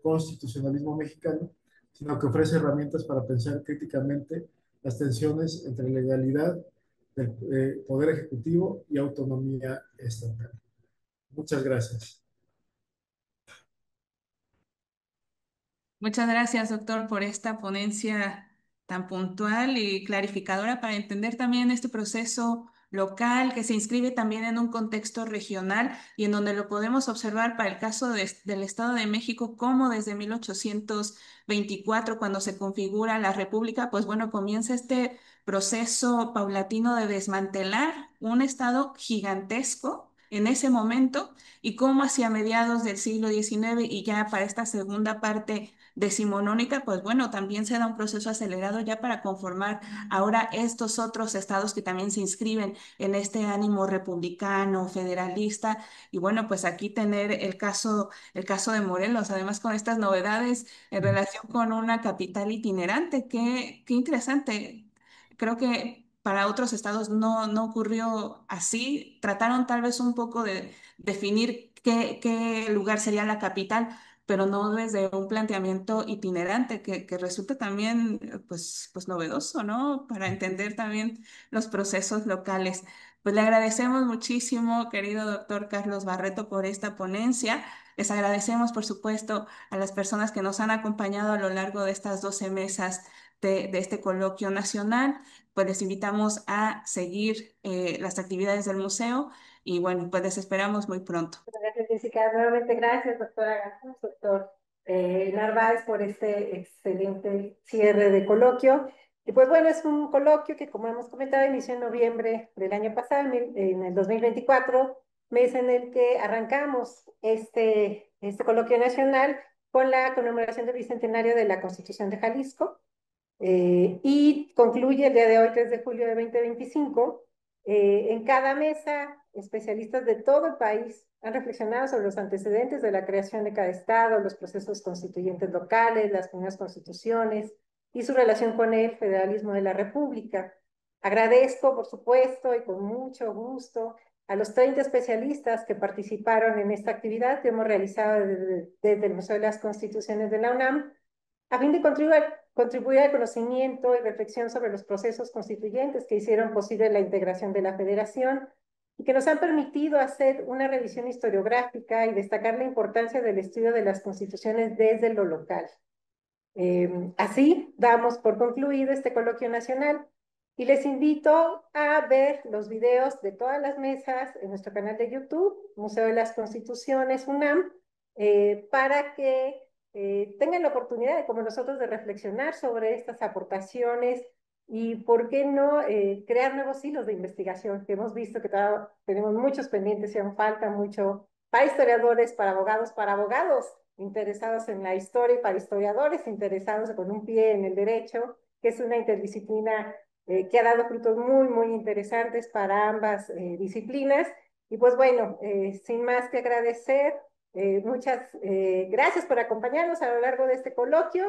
constitucionalismo mexicano, sino que ofrece herramientas para pensar críticamente las tensiones entre legalidad del poder ejecutivo y autonomía estatal. Muchas gracias. Muchas gracias, doctor, por esta ponencia tan puntual y clarificadora para entender también este proceso local que se inscribe también en un contexto regional y en donde lo podemos observar para el caso del Estado de México, como desde 1824, cuando se configura la República, pues bueno, comienza este proceso paulatino de desmantelar un Estado gigantesco en ese momento y cómo hacia mediados del siglo XIX y ya para esta segunda parte decimonónica, pues bueno, también se da un proceso acelerado ya para conformar ahora estos otros estados que también se inscriben en este ánimo republicano, federalista, y bueno, pues aquí tener el caso de Morelos, además con estas novedades en relación con una capital itinerante, qué interesante. Creo que para otros estados no ocurrió así. Trataron tal vez un poco de definir qué lugar sería la capital, pero no desde un planteamiento itinerante que resulta también pues novedoso, ¿no? Para entender también los procesos locales. Pues le agradecemos muchísimo, querido doctor Carlos Barreto, por esta ponencia. Les agradecemos, por supuesto, a las personas que nos han acompañado a lo largo de estas 12 mesas de este coloquio nacional. Pues les invitamos a seguir las actividades del museo y bueno, pues les esperamos muy pronto. Gracias, Jessica. Nuevamente, gracias, doctora Gazú, doctor Narváez, por este excelente cierre de coloquio. Y pues bueno, es un coloquio que, como hemos comentado, inició en noviembre del año pasado, en el 2024, mes en el que arrancamos este coloquio nacional con la conmemoración del bicentenario de la Constitución de Jalisco. Y concluye el día de hoy, 3 de julio de 2025. En cada mesa, especialistas de todo el país han reflexionado sobre los antecedentes de la creación de cada estado, los procesos constituyentes locales, las primeras constituciones y su relación con el federalismo de la República. Agradezco, por supuesto, y con mucho gusto, a los 30 especialistas que participaron en esta actividad que hemos realizado desde el Museo de las Constituciones de la UNAM, a fin de contribuir al conocimiento y reflexión sobre los procesos constituyentes que hicieron posible la integración de la federación y que nos han permitido hacer una revisión historiográfica y destacar la importancia del estudio de las constituciones desde lo local. Así damos por concluido este coloquio nacional y les invito a ver los videos de todas las mesas en nuestro canal de YouTube, Museo de las Constituciones UNAM, para que tengan la oportunidad, como nosotros, de reflexionar sobre estas aportaciones y, ¿por qué no, crear nuevos hilos de investigación? Que hemos visto que tenemos muchos pendientes y aún falta mucho para historiadores, para abogados interesados en la historia y para historiadores interesados con un pie en el derecho, que es una interdisciplina que ha dado frutos muy, muy interesantes para ambas disciplinas. Y pues bueno, sin más que agradecer, muchas gracias por acompañarnos a lo largo de este coloquio